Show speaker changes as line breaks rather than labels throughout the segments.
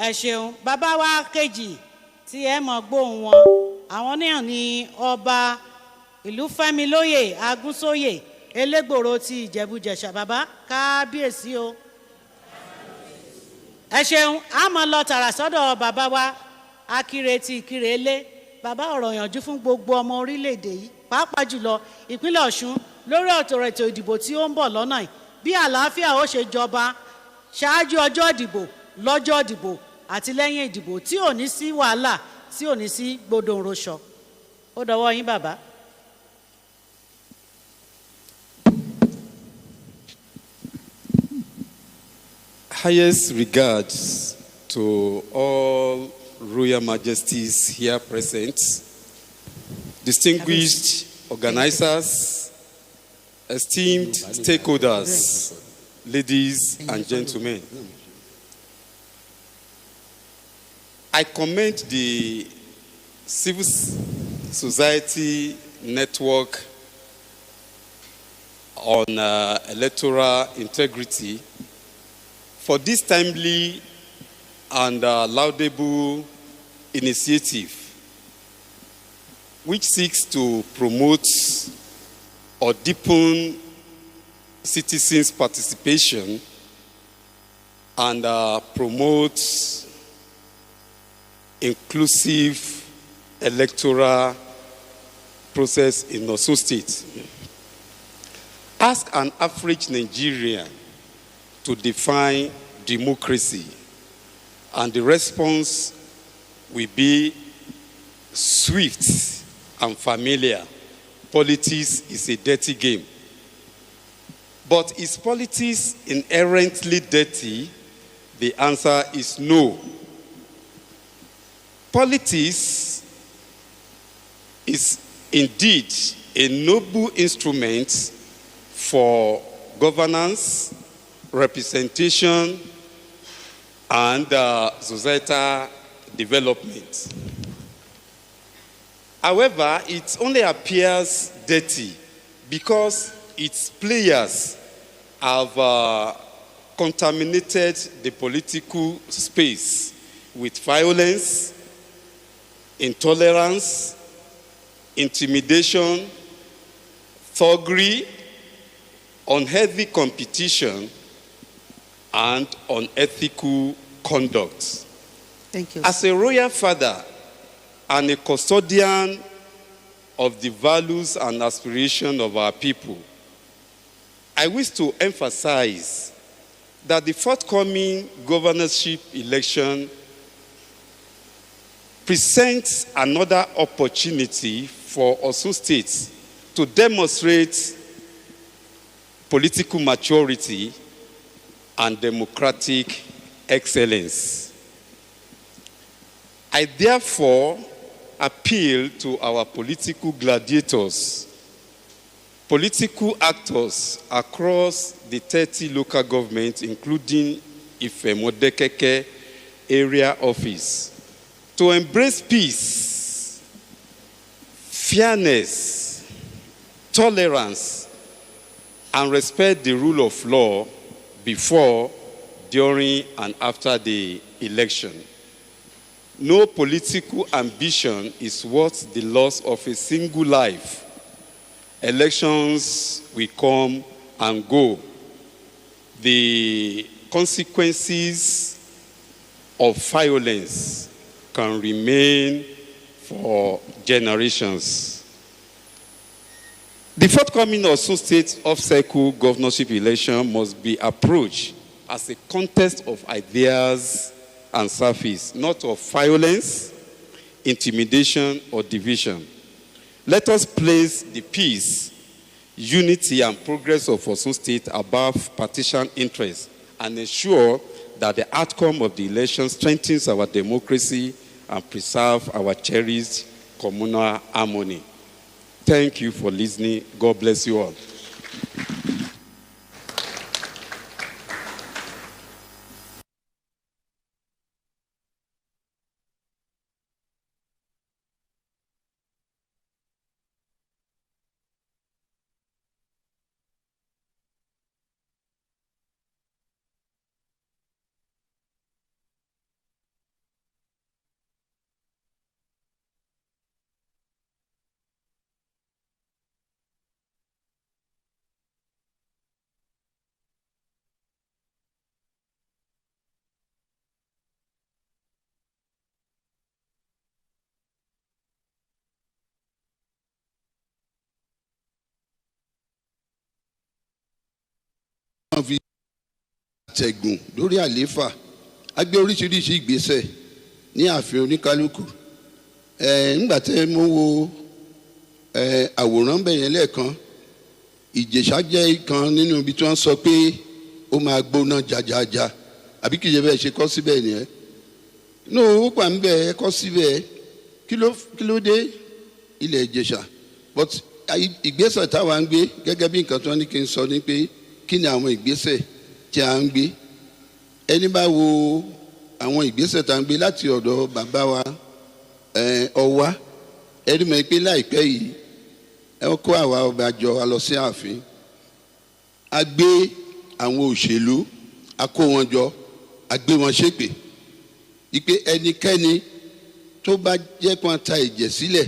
ẹ ṣeun bàbá wa kejì tí ẹ mọ̀ gbóhùn wọn àwọn náà ni ọba ìlú Fẹ́mi lóyè Agúnsóyè Elégbòro ti Ìjẹ̀bú-Jẹ̀ṣà. Bàbá kábíyèsí o. ẹ ṣeun a mọ̀ lọ tààrà sọ́dọ̀ bàbá wa Akire ti Ìkirè Ilé. Bàbá ọ̀rọ̀ yànjú fún gbogbo ọmọ orílẹ̀-èdè yìí pàápàá jùlọ ìpínlẹ̀ Ọ̀ṣun lórí ètò ìdìbò tí ó ń bọ̀ lọ́nà yìí bí àlàáfíà ó ṣe jọba ṣáájú ọjọ́ ìdìbò lọ́jọ́ ìdìbò àti lẹ́yìn ìdìbò tí ò ní sí wàhálà tí ò ní sí gbódòǹroṣọ. Ó dọwọ́ yín bàbá.
Highest regards to all Royal Majesties here present, distinguished organizers, esteemed stakeholders, ladies and gentlemen. I commend the civil society network on electoral integrity for this timely and laudable initiative, which seeks to promote or deepen citizens' participation and promote inclusive electoral process in Osun State. Ask an average Nigerian to define democracy, and the response will be swift and familiar. Politics is a dirty game. But is politics inherently dirty? The answer is no. Politics is indeed a noble instrument for governance, representation, and societal development. However, it only appears dirty because its players have contaminated the political space with violence, intolerance, intimidation, thuggery, unhealthy competition, and unethical conduct.
Thank you.
As a royal father and a custodian of the values and aspirations of our people, I wish to emphasize that the forthcoming governorship election presents another opportunity for Osun State to demonstrate political maturity and democratic excellence. I therefore appeal to our political gladiators, political actors across the 30 local governments, including Ife-Modekeke area office, to embrace peace, fairness, tolerance, and respect the rule of law before, during, and after the election. No political ambition is worth the loss of a single life. Elections will come and go. The consequences of violence can remain for generations. The forthcoming Osun State off-cycle governorship election must be approached as a contest of ideas and service, not of violence, intimidation, or division. Let us place the peace, unity, and progress of Osun State above partisan interests and ensure that the outcome of the election strengthens our democracy and preserves our cherished communal harmony. Thank you for listening. God bless you all.
àtẹ̀gùn lórí àlééfà a gbé oríṣiríṣi ìgbésẹ̀ ní ààfin oníkálukú nígbà tẹ́ mo wo àwòrán bẹ̀yẹn lẹ́ẹ̀kan Ìjẹ̀ṣà jẹ́ ìkan nínú ibi tí wọ́n sọ pé ó máa gbóná jajaja àbí kìí ṣe bẹ́ẹ̀ ṣe kọ́ síbẹ̀ nìyẹn ó pa ń bẹ̀ ẹ kọ́ síbẹ̀ kí ló dé ilẹ̀ Ìjẹ̀ṣà but ìgbésẹ̀ táwa ń gbé gẹ́gẹ́ bí nǹkan tó ní kí n sọ ni pé kí ni àwọn ìgbésẹ̀ tí a ń gbé ẹni bá wo àwọn ìgbésẹ̀ tá a ń gbé láti ọ̀dọ̀ bàbá wa Ọwá ẹni mọ̀ pé láìpẹ́ yìí ẹ kó àwa ọba jọ a lọ sí ààfin a gbé àwọn òṣèlú a kó wọn jọ a gbé wọn ṣépè ipe ẹnikẹ́ni tó bá jẹ́ kó ta ìjẹ̀ sílẹ̀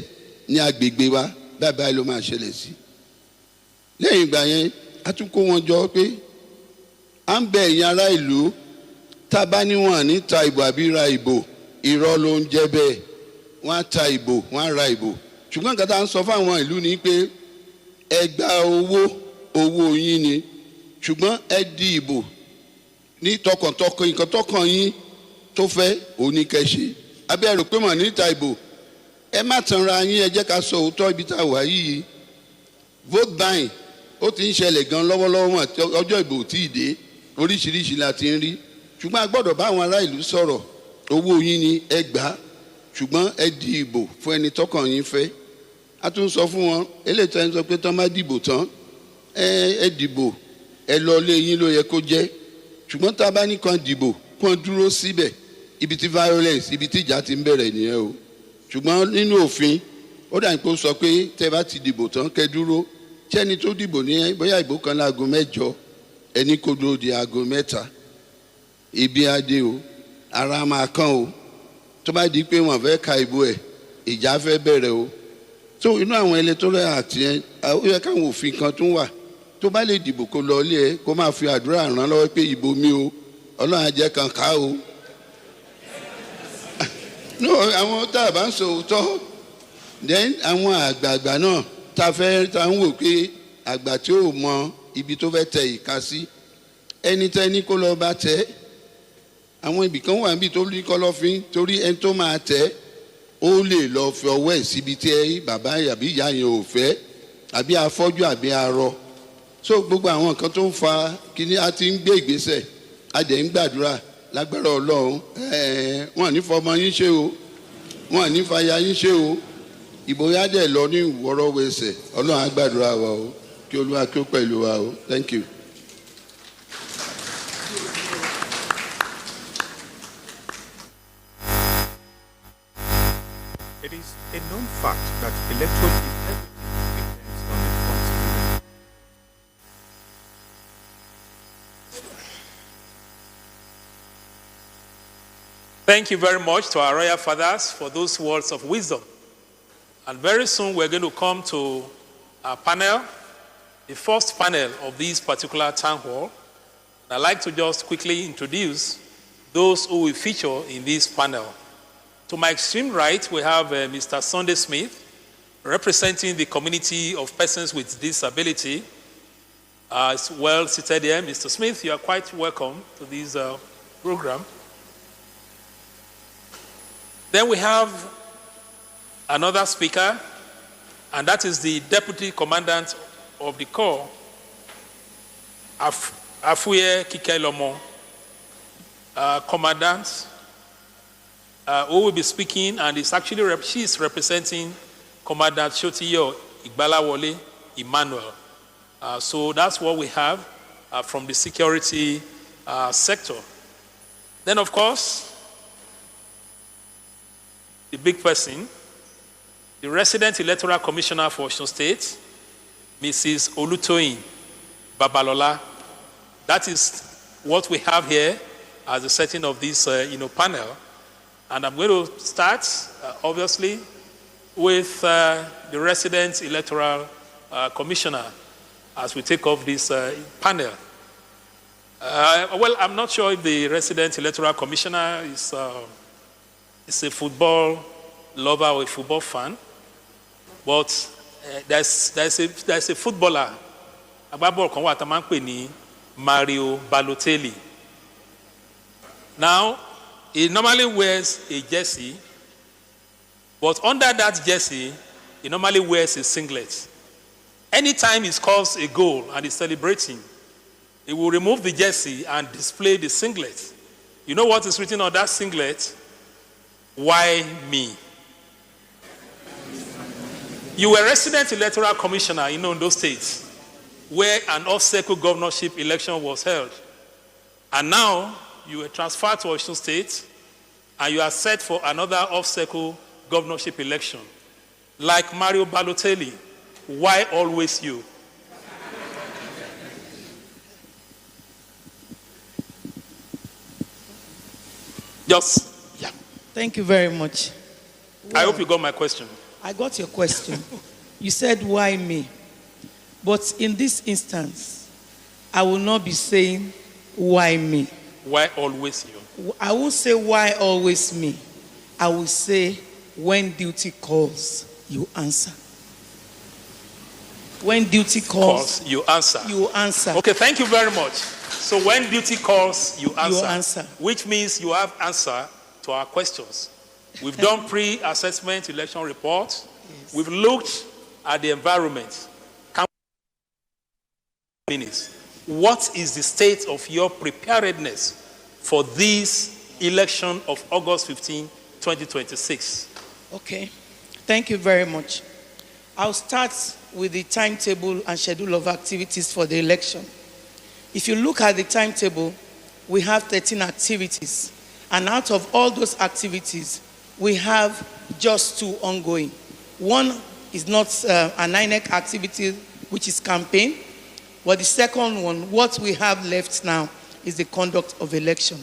ní agbègbè wa báyìí ló máa ṣẹlẹ̀ sí lẹ́yìn ìgbà yẹn a tún kó wọn jọ pé à ń bẹ ẹ̀yin ará ìlú tá a bá níwọ̀n ní ta ìbò àbí ra ìbò irọ́ ló ń jẹ́ bẹ́ẹ̀ wọ́n á ta ìbò wọ́n á ra ìbò ṣùgbọ́n nǹkan tá à ń sọ fáwọn ìlú ni pé ẹ gba owó yín ni ṣùgbọ́n ẹ di ìbò ní tọkàntọkàn nǹkan tọkàn yín tó fẹ́ oníkẹ́ṣe abẹ́ ẹ̀rọ pé mọ̀ níta ìbò ẹ má tanra yín ẹ jẹ́ ká sọ òótọ́ ibi tá a wà yìí vote buying ó ti ń ṣẹlẹ̀ gan lọ́wọ́lọ́wọ́ ọjọ́ ìbò tí ì dé oríṣiríṣi la ti ń rí ṣùgbọ́n a gbọ́dọ̀ bá àwọn ará ìlú sọ̀rọ̀ owó yín ni ẹ gbà ṣùgbọ́n ẹ di ìbò fún ẹni tọkàn yín fẹ́ a tún sọ fún wọn eléyìí tó ń sọ pé tán bá dìbò tán ẹ dìbò ẹ lọ lé yín ló yẹ kó jẹ́ ṣùgbọ́n tá a bá ní kan dìbò kàn dúró síbẹ̀ ibi tí violence ibi tí ìjà ti ń bẹ̀rẹ̀ nìyẹn o ṣùgbọ́n nínú òfin ó dà ní pé ó sọ pé tẹ́ bá ti dìbò tán kẹ́ dúró tí ẹni tó dìbò ní bóyá ìbò kan láago 8 ẹni kó dúró di aago 3 ibi adé o ara máa kán o tó bá di pé wọ́n fẹ́ ka ìbò ẹ̀ ìjà fẹ́ bẹ̀rẹ̀ o so inú àwọn electoral act yẹn ó yẹ káwọn òfin kan tún wà tó bá lè dìbò kó lọ ilé ẹ kó máa fi àdúrà ràn lọ́wọ́ pé ìbò mi o Ọlọ́run á jẹ́ kan ká o no àwọn tá a bá ń sọ òótọ́ then àwọn àgbààgbà náà ta ń wò pé àgbà tí ó mọ ibi tó fẹ́ tẹ ìka sí ẹni tẹ́ni kó lọ bá tẹ́ àwọn ibì kan wà níbi tó ní kọ́lọ́fín torí ẹni tó máa tẹ́ ó lè lọ fi ọwọ́ ẹ̀ síbi tí bàbá àbí ìyá yẹn ò fẹ́ àbí afọ́jú àbí arọ so gbogbo àwọn nǹkan tó ń fa kíní a ti ń gbé ìgbésẹ̀ a dẹ̀ ń gbàdúrà lágbára Ọlọ́run wọn ní fọmọ yín ṣe o wọn ní fàyà yín ṣe o ìbò yá dẹ̀ lọ ní ìwọ́rọ́wẹsẹ̀ Ọlọ́run á gbàdúrà wa o kí Olúwa kí ó pẹ̀lú wa o thank you.
It is a known fact that electoral integrity depends on responsibility. Thank you very much to our royal fathers for those words of wisdom. And very soon we're going to come to our panel, the first panel of this particular town hall. And I'd like to just quickly introduce those who will feature in this panel. To my extreme right, we have Mr. Sunday Smith, representing the community of persons with disability. It's well seated here. Mr. Smith, you are quite welcome to this program. Then we have another speaker, and that is the Deputy Commandant of the Corps, Afuye Kikelomo, Commandant, who will be speaking, and she's representing Commandant Shotiyo Igbalawole Emmanuel. So that's what we have from the security sector. Then, of course, the big person, the resident electoral commissioner for Osun State, Mrs. Olutoyin Babalola. That is what we have here as the setting of this panel. And I'm going to start, obviously, with the resident electoral commissioner as we take off this panel. Well, I'm not sure if the resident electoral commissioner is a football lover or a football fan, but there's a footballer, Mario Balotelli. Now, he normally wears a jersey, but under that jersey, he normally wears a singlet. Anytime he scores a goal and he's celebrating, he will remove the jersey and display the singlet. You know what is written on that singlet? Why me? You were resident electoral commissioner in Ondo State, where an off-cycle governorship election was held. And now you were transferred to Osun State, and you are set for another off-cycle governorship election. Like Mario Balotelli, why always you? Just, yeah.
Thank you very much.
I hope you got my question.
I got your question. You said, why me? But in this instance, I will not be saying, why me?
Why always you?
I won't say, why always me? I will say, when duty calls, you answer. When duty calls,
you answer.
You answer.
Okay, thank you very much. So when duty calls, you answer.
You answer.
Which means you have answer to our questions. We've done pre-assessment election reports. Yes. We've looked at the environment. What is the state of your preparedness for this election of August 15, 2026?
Okay, thank you very much. I'll start with the timetable and schedule of activities for the election. If you look at the timetable, we have 13 activities. And out of all those activities, we have just 2 ongoing. One is not an INEC activity, which is campaign. But the second one, what we have left now, is the conduct of election.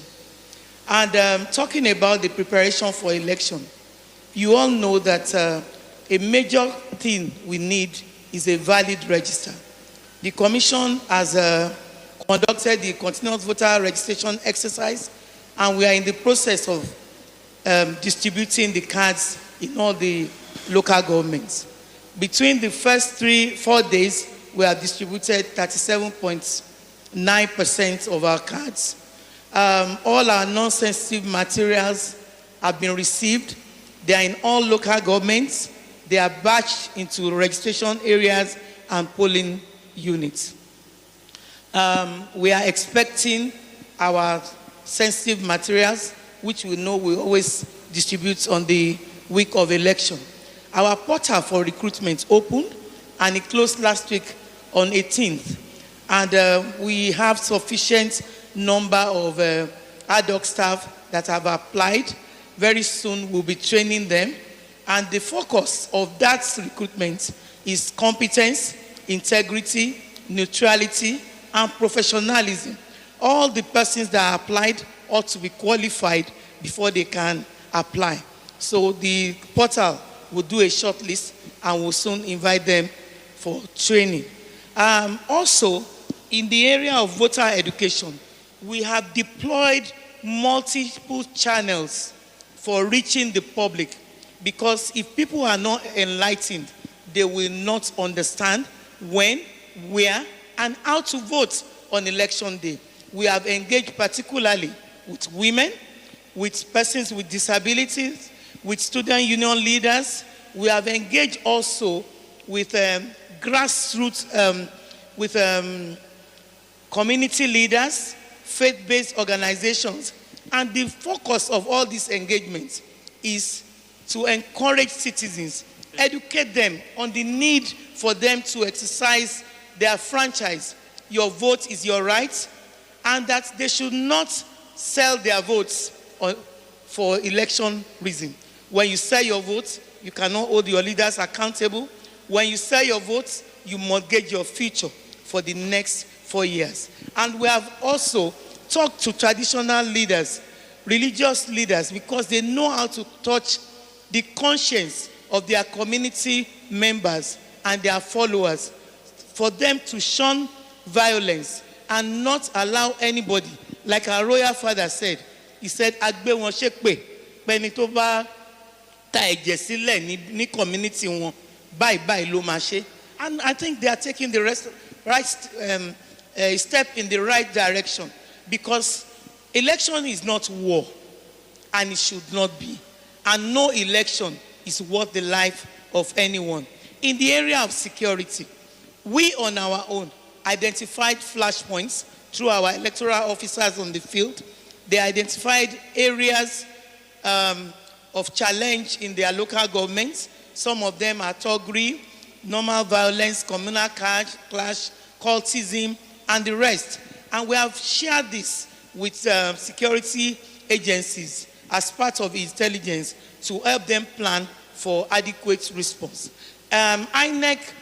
And talking about the preparation for election, you all know that a major thing we need is a valid register. The Commission has conducted the continuous voter registration exercise, and we are in the process of distributing the cards in all the local governments. Between the first 3-4 days, we have distributed 37.9% of our cards. All our non-sensitive materials have been received. They are in all local governments. They are batched into registration areas and polling units. We are expecting our sensitive materials, which we know we always distribute on the week of election. Our portal for recruitment opened, and it closed last week on 18th. And we have sufficient number of ad hoc staff that have applied. Very soon we'll be training them. And the focus of that recruitment is competence, integrity, neutrality, and professionalism. All the persons that applied ought to be qualified before they can apply. So the portal will do a short list and will soon invite them for training. Also, in the area of voter education, we have deployed multiple channels for reaching the public, because if people are not enlightened, they will not understand when, where, and how to vote on election day. We have engaged particularly with women, with persons with disabilities, with student union leaders. We have engaged also with grassroots, with community leaders, faith-based organizations. And the focus of all these engagements is to encourage citizens, educate them on the need for them to exercise their franchise. Your vote is your right, and that they should not sell their votes for election reason. When you sell your votes, you cannot hold your leaders accountable. When you sell your votes, you mortgage your future for the next 4 years. And we have also talked to traditional leaders, religious leaders, because they know how to touch the conscience of their community members and their followers, for them to shun violence and not allow anybody, like our royal father said, he said, "Agbe won sepe, peni to ba ta eje sile ni community won, bye lo ma se." And I think they are taking the right step in the right direction, because Election is not war, and it should not be. And no election is worth the life of anyone. In the area of security, we on our own identified flashpoints through our electoral officers on the field. They identified areas of challenge in their local governments. Some of them are thuggery, normal violence, communal clash, cultism, and the rest. And we have shared this with security agencies as part of intelligence to help them plan for adequate response. INEC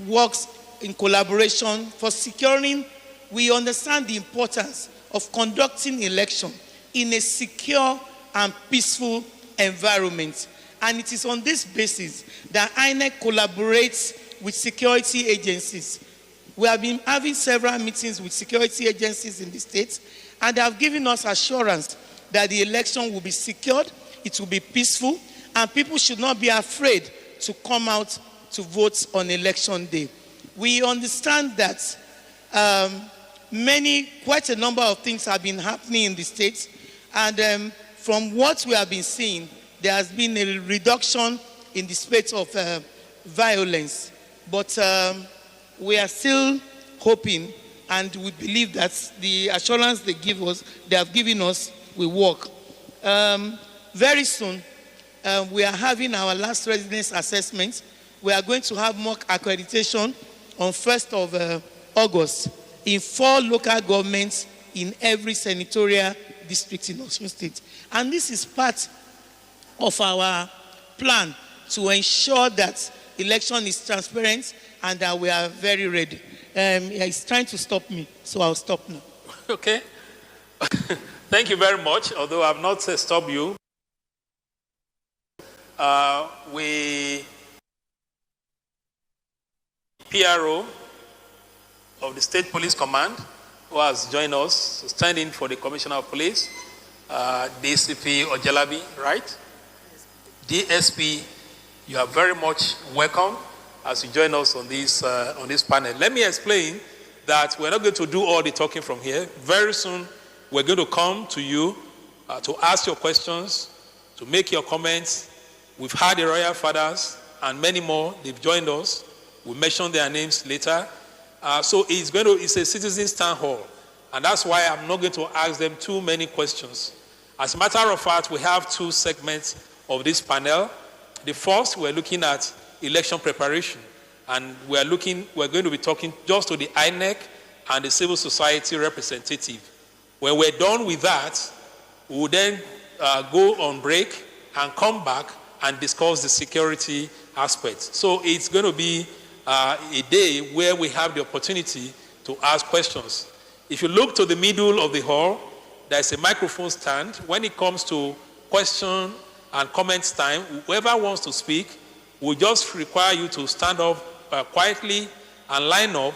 works in collaboration for securing. We understand the importance of conducting election in a secure and peaceful environment. And it is on this basis that INEC collaborates with security agencies. We have been having several meetings with security agencies in the state, and they have given us assurance that the election will be secured, it will be peaceful, and people should not be afraid to come out to vote on election day. We understand that quite a number of things have been happening in the state, and from what we have been seeing, there has been a reduction in the spate of violence. But we are still hoping, and we believe that the assurance they have given us will work. Very soon, we are having our last residence assessment. We are going to have mock accreditation on 1st of August in 4 local governments in every senatorial district in Osun State. And this is part of our plan to ensure that election is transparent and that we are very ready. He's trying to stop me, so I'll stop now.
Okay. Thank you very much. Although I've not stopped you, we PRO of the State Police Command, who has joined us, standing for the Commissioner of Police, DCP Ojelabi, right? DSP, you are very much welcome as you join us on this panel. Let me explain that we're not going to do all the talking from here. Very soon, we're going to come to you to ask your questions, to make your comments. We've had the Royal Fathers and many more. They've joined us. We'll mention their names later. So it's a citizens' town hall. And that's why I'm not going to ask them too many questions. As a matter of fact, we have 2 segments of this panel. The first, we're looking at election preparation. And we're going to be talking just to the INEC and the civil society representative. When we're done with that, we'll then go on break and come back and discuss the security aspect. So it's going to be a day where we have the opportunity to ask questions. If you look to the middle of the hall, there's a microphone stand. When it comes to question and comments time, whoever wants to speak will just require you to stand up quietly and line up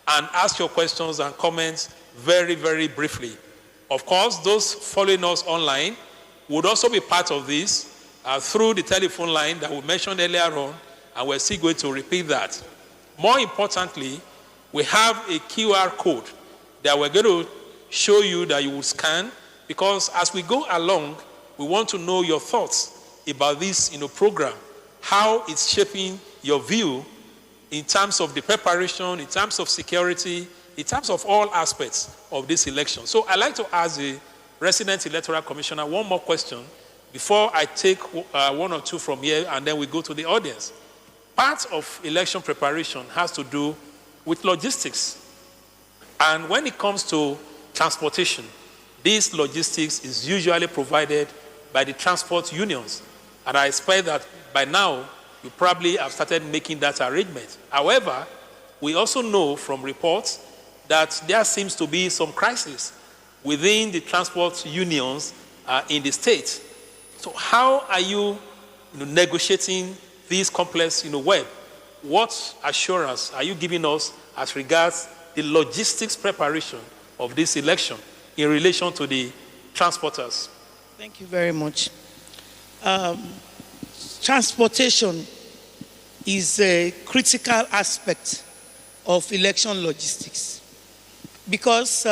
and ask your questions and comments very, very briefly. Of course, those following us online would also be part of this through the telephone line that we mentioned earlier on, and we're still going to repeat that. More importantly, we have a QR code that we're going to show you that you will scan, because as we go along, we want to know your thoughts about this program, how it's shaping your view in terms of the preparation, in terms of security, in terms of all aspects of this election. So I'd like to ask the resident electoral commissioner one more question before I take 1 or 2 from here, and then we go to the audience. Part of election preparation has to do with logistics. And when it comes to transportation, this logistics is usually provided by the transport unions. And I expect that by now, you probably have started making that arrangement. However, we also know from reports that there seems to be some crisis within the transport unions in the state. So how are you, negotiating this complex web? What assurance are you giving us as regards the logistics preparation of this election in relation to the transporters?
Thank you very much. Transportation is a critical aspect of election logistics, because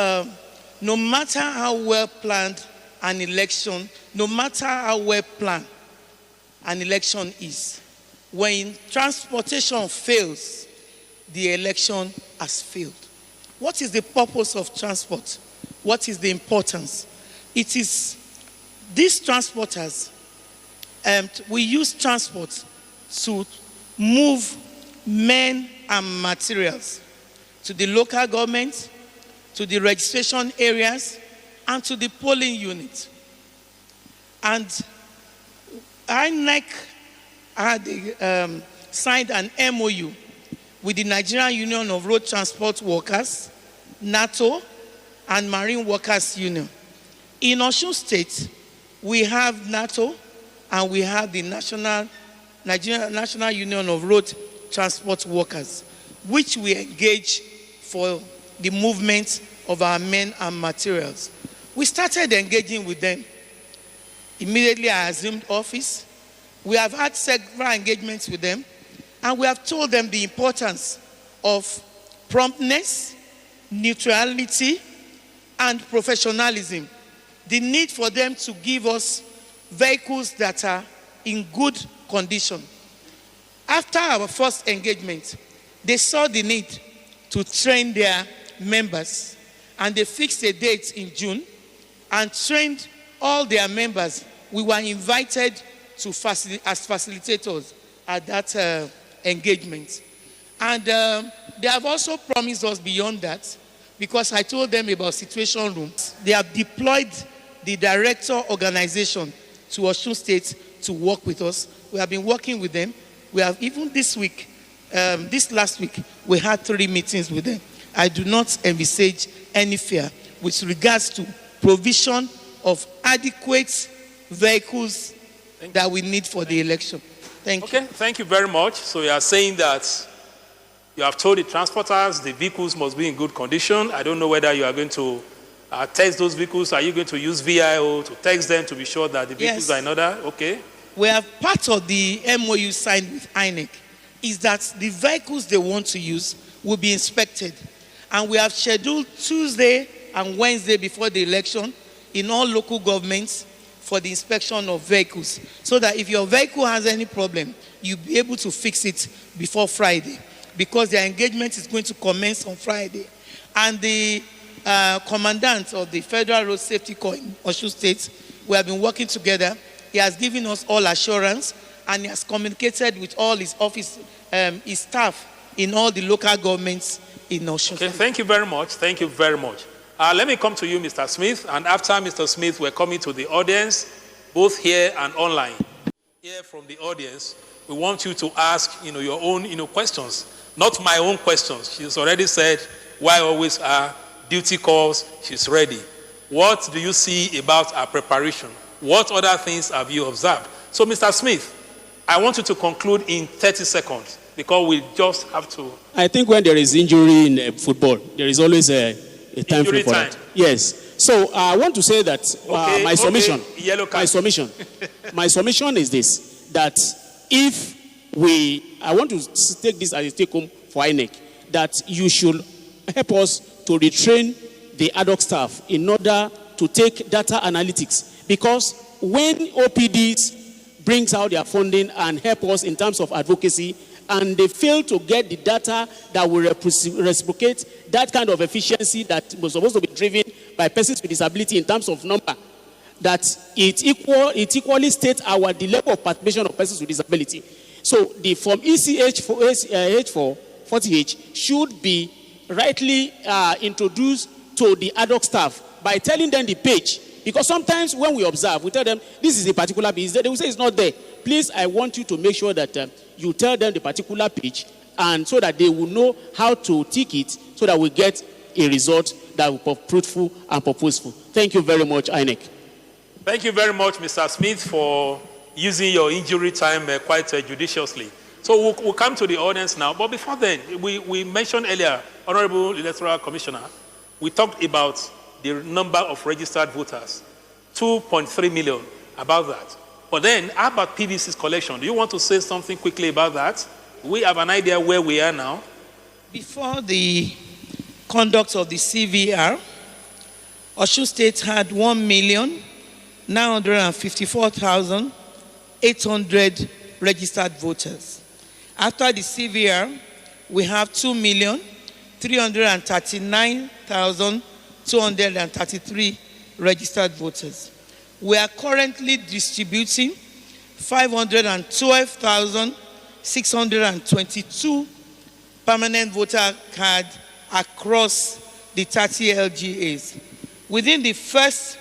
no matter how well planned an election, no matter how well planned an election is, when transportation fails, the election has failed. What is the purpose of transport? What is the importance? It is these transporters, we use transport to move men and materials to the local government, to the registration areas, and to the polling units. And INEC had signed an MOU with the Nigerian Union of Road Transport Workers, NATO, and Marine Workers Union. In Osun State, we have NATO and we have the Nigerian National Union of Road Transport Workers, which we engage for the movement of our men and materials. We started engaging with them. Immediately I assumed office. We have had several engagements with them, and we have told them the importance of promptness, neutrality, and professionalism. The need for them to give us vehicles that are in good condition. After our first engagement, they saw the need to train their members, and they fixed a date in June and trained all their members. We were invited to as facilitators at that engagement. And they have also promised us beyond that, because I told them about situation rooms. They have deployed the director organization to Osun State to work with us. We have been working with them. We have, even this week, this last week, we had 3 meetings with them. I do not envisage any fear with regards to provision of adequate vehicles that we need for the election. Thank you.
Okay, thank you very much. So you are saying that you have told the transporters the vehicles must be in good condition. I don't know whether you are going to test those vehicles. Are you going to use VIO to test them to be sure that the vehicles are in order? Okay.
We have part of the MOU signed with INEC is that the vehicles they want to use will be inspected. And we have scheduled Tuesday and Wednesday before the election in all local governments for the inspection of vehicles, so that if your vehicle has any problem, you'll be able to fix it before Friday, because their engagement is going to commence on Friday. And the commandant of the Federal Road Safety Corps in Osun State, we have been working together. He has given us all assurance, and he has communicated with all his office, his staff in all the local governments in Osun.
Okay, thank you very much. Thank you very much. Let me come to you, Mr. Smith, and after Mr. Smith, we're coming to the audience, both here and online. Here from the audience, we want you to ask, your own, questions, not my own questions. She's already said, why always are duty calls? She's ready. What do you see about our preparation? What other things have you observed? So, Mr. Smith, I want you to conclude in 30 seconds, because we just have to.
I think when there is injury in football, there is always a time frame for that. Yes. So I want to say that my submission, my submission is this: that if I want to take this as a take home for INEC, that you should help us to retrain the ad hoc staff in order to take data analytics, because when OPDs brings out their funding and help us in terms of advocacy, and they fail to get the data that will reciprocate that kind of efficiency that was supposed to be driven by persons with disability in terms of number, that it equally states the level of participation of persons with disability. So the form ECH for H4 40H should be rightly introduced to the ad hoc staff by telling them the page. Because sometimes when we observe, we tell them, this is a particular page. They will say it's not there. Please, I want you to make sure that you tell them the particular page, and so that they will know how to tick it, so that we get a result that will be fruitful and purposeful. Thank you very much, INEC.
Thank you very much, Mr. Smith, for using your injury time quite judiciously. So we'll come to the audience now. But before then, we mentioned earlier, Honorable Electoral Commissioner, we talked about the number of registered voters, 2.3 million, about that. But then, how about PVC's collection? Do you want to say something quickly about that? We have an idea where we are now.
Before the conduct of the CVR, Osun State had 1,954,800 registered voters. After the CVR, we have 2,339,233 registered voters. We are currently distributing 512,622 permanent voter cards across the 30 LGAs. Within the first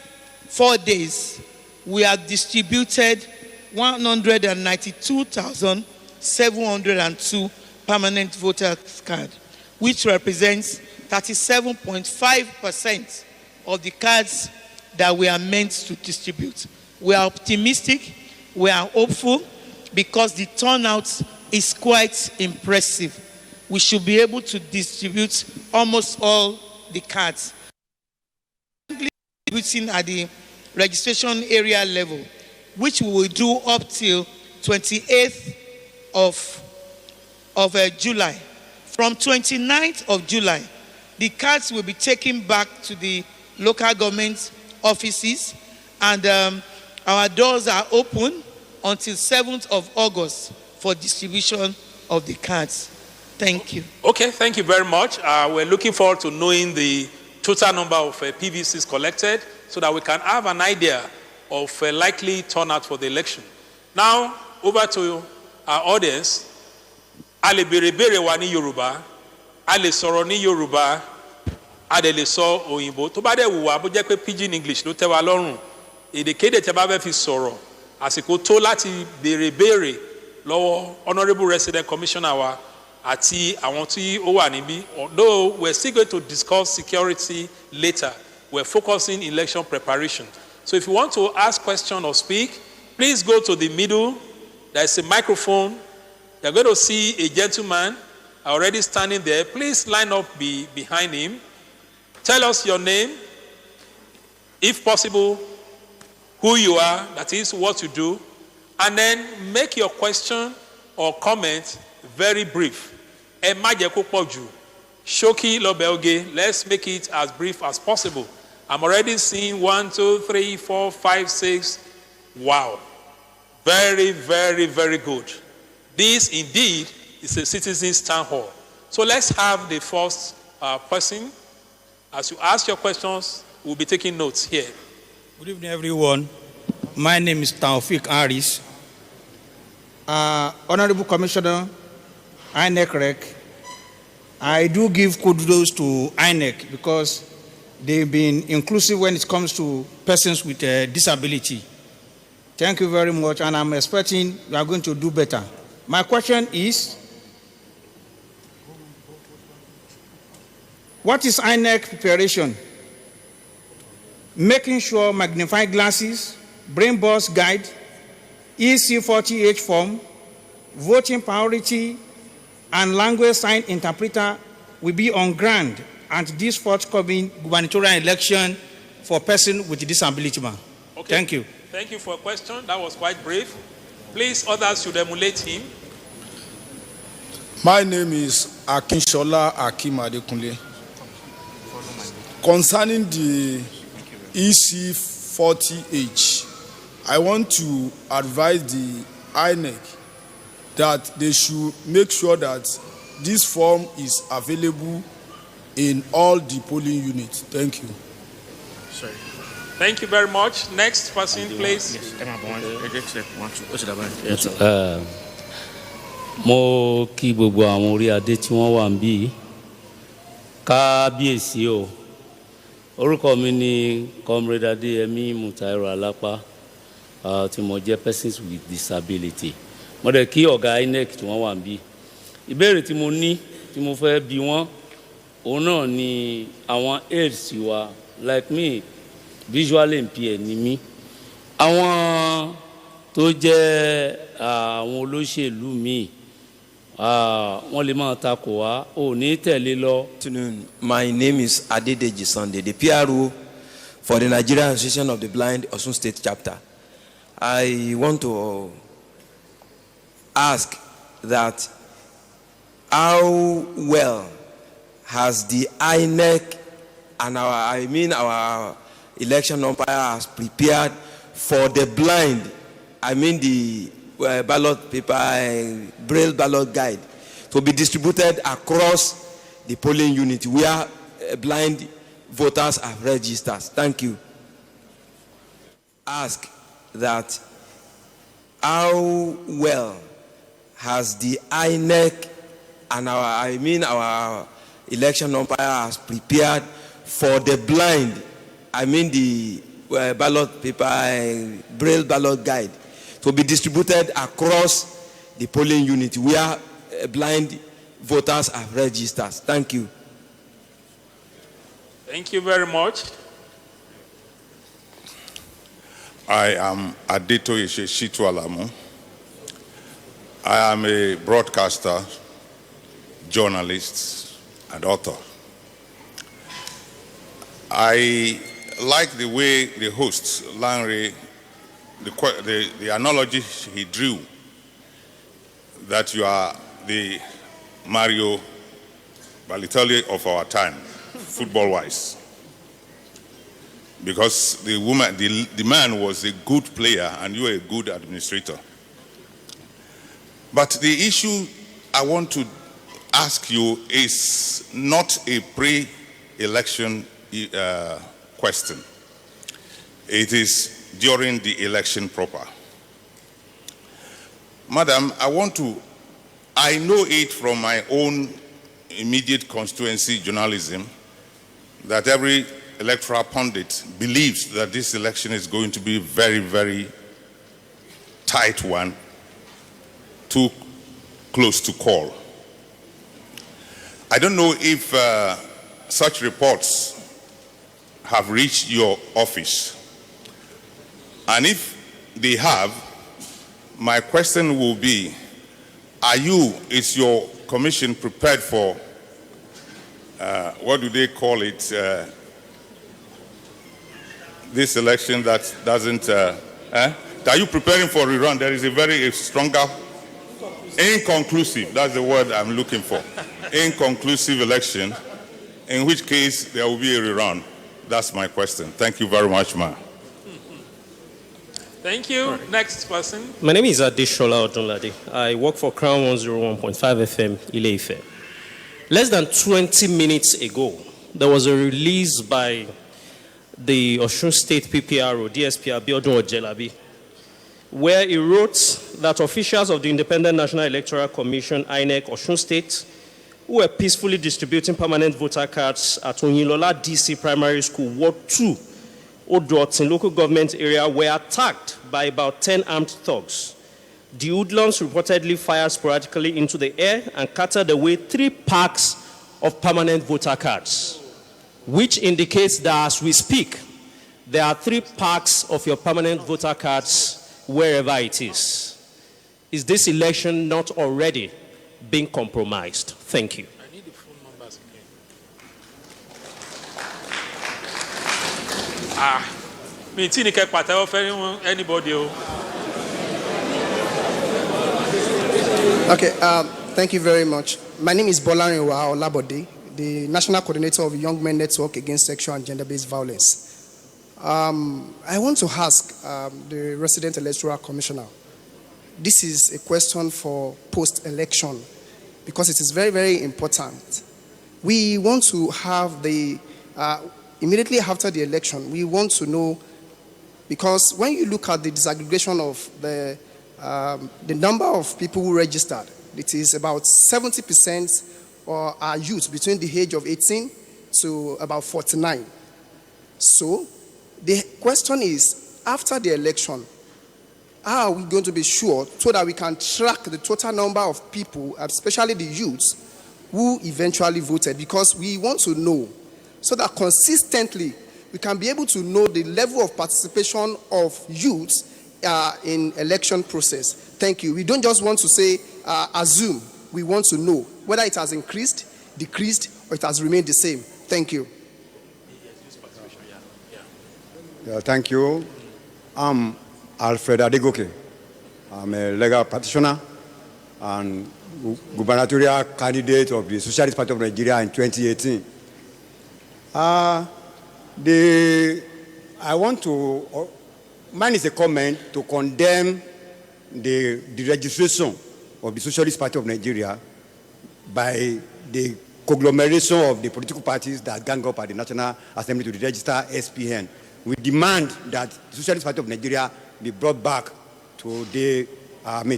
4 days, we have distributed 192,702 permanent voter cards, which represents 37.5% of the cards that we are meant to distribute. We are optimistic, we are hopeful, because the turnout is quite impressive. We should be able to distribute almost all the cards. Distributing at the registration area level, which we will do up till 28th of July. From 29th of July, the cards will be taken back to the local government offices, and our doors are open until 7th of August for distribution of the cards. Thank you.
Okay, thank you very much. We're looking forward to knowing the total number of PVCs collected so that we can have an idea of a likely turnout for the election. Now, over to our audience. A lè bèrè bèrè wa ní Yorùbá, a lè sọ̀rọ̀ ní Yorùbá, a lè sọ òyìnbó. Tó bá dẹ̀ wù wá bó jẹ́ pé pidgin English ló tẹ́ wa lọ́rùn, èdèkéde tẹ́ bá fẹ́ fi sọ̀rọ̀, àsìkò tó láti bèrè bèrè lọ́wọ́ Honourable Resident Commissioner wa àti àwọn tí ó wà níbí. Although we're still going to discuss security later, we're focusing election preparation. So if you want to ask questions or speak, please go to the middle. There's a microphone. You're going to see a gentleman already standing there. Please line up behind him. Tell us your name, if possible, who you are, that is what you do, and then make your question or comment very brief. Ẹ má jẹ́ kó pọ̀ jù. Ṣókí lọ́bẹ̀ oge. Let's make it as brief as possible. I'm already seeing 1, 2, 3, 4, 5, 6. Wow. Very, very, very good. This indeed is a citizens' town hall. So let's have the first person. As you ask your questions, we'll be taking notes here.
Good evening, everyone. My name is Taufik Aris. Honorable Commissioner, INEC Rec. I do give kudos to INEC because they've been inclusive when it comes to persons with disability. Thank you very much, and I'm expecting we are going to do better. My question is, what is INEC preparation? Making sure magnifying glasses, brain box guide, EC40H form, voting priority, and language sign interpreter will be on ground at this forthcoming gubernatorial election for persons with disability. Okay. Thank you.
Thank you for a question. That was quite brief. Please, others should emulate him.
My name is Akinshola Akim Adekunle. Concerning the EC40H, I want to advise the INEC that they should make sure that this form is available in all the polling units. Thank you.
Sorry. Thank you very much. Next person, please.
Mo kí gbogbo àwọn orí adé tí wọ́n wà níbí. Kábíyèsí o. Orúkọ mi ni Comrade Adéyẹmí Mutairo Alápá, tí mo jẹ́ persons with disability. Mo dẹ̀ kí ọ̀gá INEC tí wọ́n wà níbí. Ìbéèrè tí mo ní tí mo fẹ́ bi wọ́n, òun náà ni àwọn aides wa, like me, visually impaired ni mí. Àwọn tó jẹ́ àwọn olóṣèlú míì, wọ́n lè máa takò wá, ò ní tẹ̀lé lọ.
My name is Adedeji Sunday, the PRO for the Nigerian Association of the Blind Osun State Chapter. I want to ask that how well has the INEC and our election umpire has prepared for the blind, I mean the ballot paper, braille ballot guide, to be distributed across the polling unit where blind voters are registered. Thank you. Ask that how well has the INEC and our election umpire has prepared for the blind, I mean the ballot paper, braille ballot guide, to be distributed across the polling unit where blind voters are registered. Thank you.
Thank you very much.
I am Adito Shitu Alamu. I am a broadcaster, journalist, and author. I like the way the host, Lanre, the analogy he drew, that you are the Mario Balotelli of our time, football-wise. Because the man was a good player and you were a good administrator. But the issue I want to ask you is not a pre-election question. It is during the election proper. Madam, I know it from my own immediate constituency journalism that every electoral pundit believes that this election is going to be a very, very tight one, too close to call. I don't know if such reports have reached your office. And if they have, my question will be, is your commission prepared for, what do they call it, this election that doesn't, are you preparing for a rerun? There is a very stronger, inconclusive, that's the word I'm looking for, inconclusive election, in which case there will be a rerun. That's my question. Thank you very much, ma'am.
Thank you. Right. Next person.
My name is Adeshola Odunlade. I work for Crown 101.5 FM, Ile-Ife. Less than 20 minutes ago, there was a release by the Osun State PPRO, DSP Abiodun Ojelabi, where he wrote that officials of the Independent National Electoral Commission, INEC, Osun State, who were peacefully distributing permanent voter cards at Onyilola DC Primary School, Ward 2, Odot, in local government area, were attacked by about 10 armed thugs. The hoodlums reportedly fired sporadically into the air and carted away 3 packs of permanent voter cards, which indicates that as we speak, there are 3 packs of your permanent voter cards wherever it is. Is this election not already being compromised? Thank you.
I need the phone numbers again. Anybody?
Okay, thank you very much. My name is Bolarinwa Olabode, the National Coordinator of the Young Men Network Against Sexual and Gender-Based Violence. I want to ask the Resident Electoral Commissioner, this is a question for post-election because it is very, very important. We want to have the, immediately after the election, we want to know, because when you look at the disaggregation of the number of people who registered, it is about 70% are youth between the age of 18 to about 49. So the question is, after the election, how are we going to be sure so that we can track the total number of people, especially the youths, who eventually voted? Because we want to know so that consistently we can be able to know the level of participation of youths in election process. Thank you. We don't just want to say, assume. We want to know whether it has increased, decreased, or it has remained the same. Thank you.
Yeah, thank you. I'm Alfred Adegoke. I'm a legal practitioner and gubernatorial candidate of the Socialist Party of Nigeria in 2018. The I want to, mine is a comment to condemn the registration of the Socialist Party of Nigeria by the conglomeration of the political parties that gang up at the National Assembly to register SPN. We demand that the Socialist Party of Nigeria be brought back to the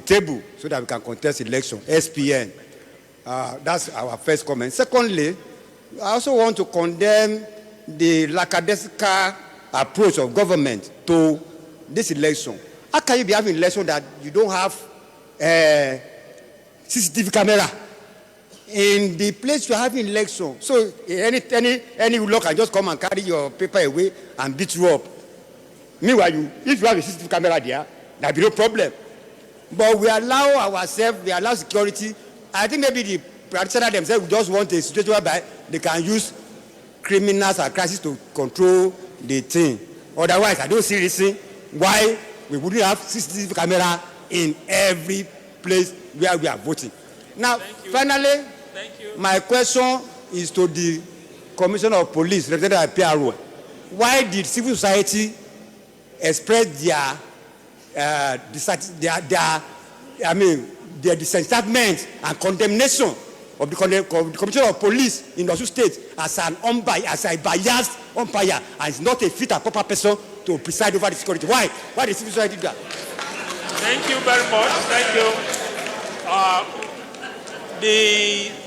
table so that we can contest election, SPN. That's our first comment. Secondly, I also want to condemn the lackadaisical approach of government to this election. How can you be having election that you don't have CCTV camera in the place you're having election? So any law can just come and carry your paper away and beat you up. Meanwhile, if you have a CCTV camera there, there'll be no problem. But we allow ourselves, we allow security. I think maybe the practitioners themselves just want a situation whereby they can use criminals and crisis to control the thing. Otherwise, I don't see reason why we wouldn't have CCTV camera in every place where we are voting. Now, finally, my question is to the Commissioner of Police, represented by PRO. Why did civil society express their disenchantment and condemnation of the Commissioner of Police in Osun State as a biased umpire and is not a fit and proper person to preside over the security? Why? Why did civil society do that?
Thank you very much. Thank you.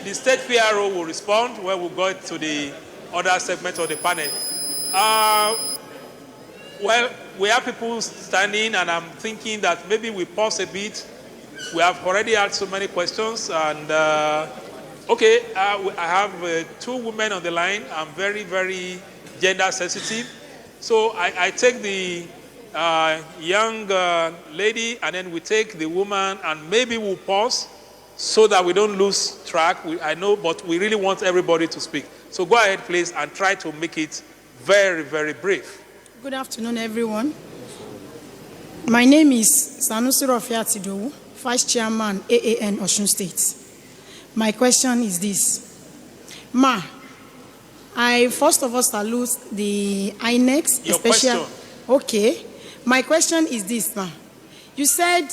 The state PRO will respond when we go to the other segment of the panel. Well, we have people standing, and I'm thinking that maybe we pause a bit. We have already had so many questions, and I have two women on the line. I'm very, very gender sensitive. So I take the young lady, and then we take the woman, and maybe we'll pause so that we don't lose track. I know, but we really want everybody to speak. So go ahead, please, and try to make it very, very brief.
Good afternoon, everyone. My name is Sanusi Rofiat Idowu, Vice Chairman, AAN Osun State. My question is this. Ma, I first of all salute the INEC.
Your question.
Okay. My question is this, ma. You said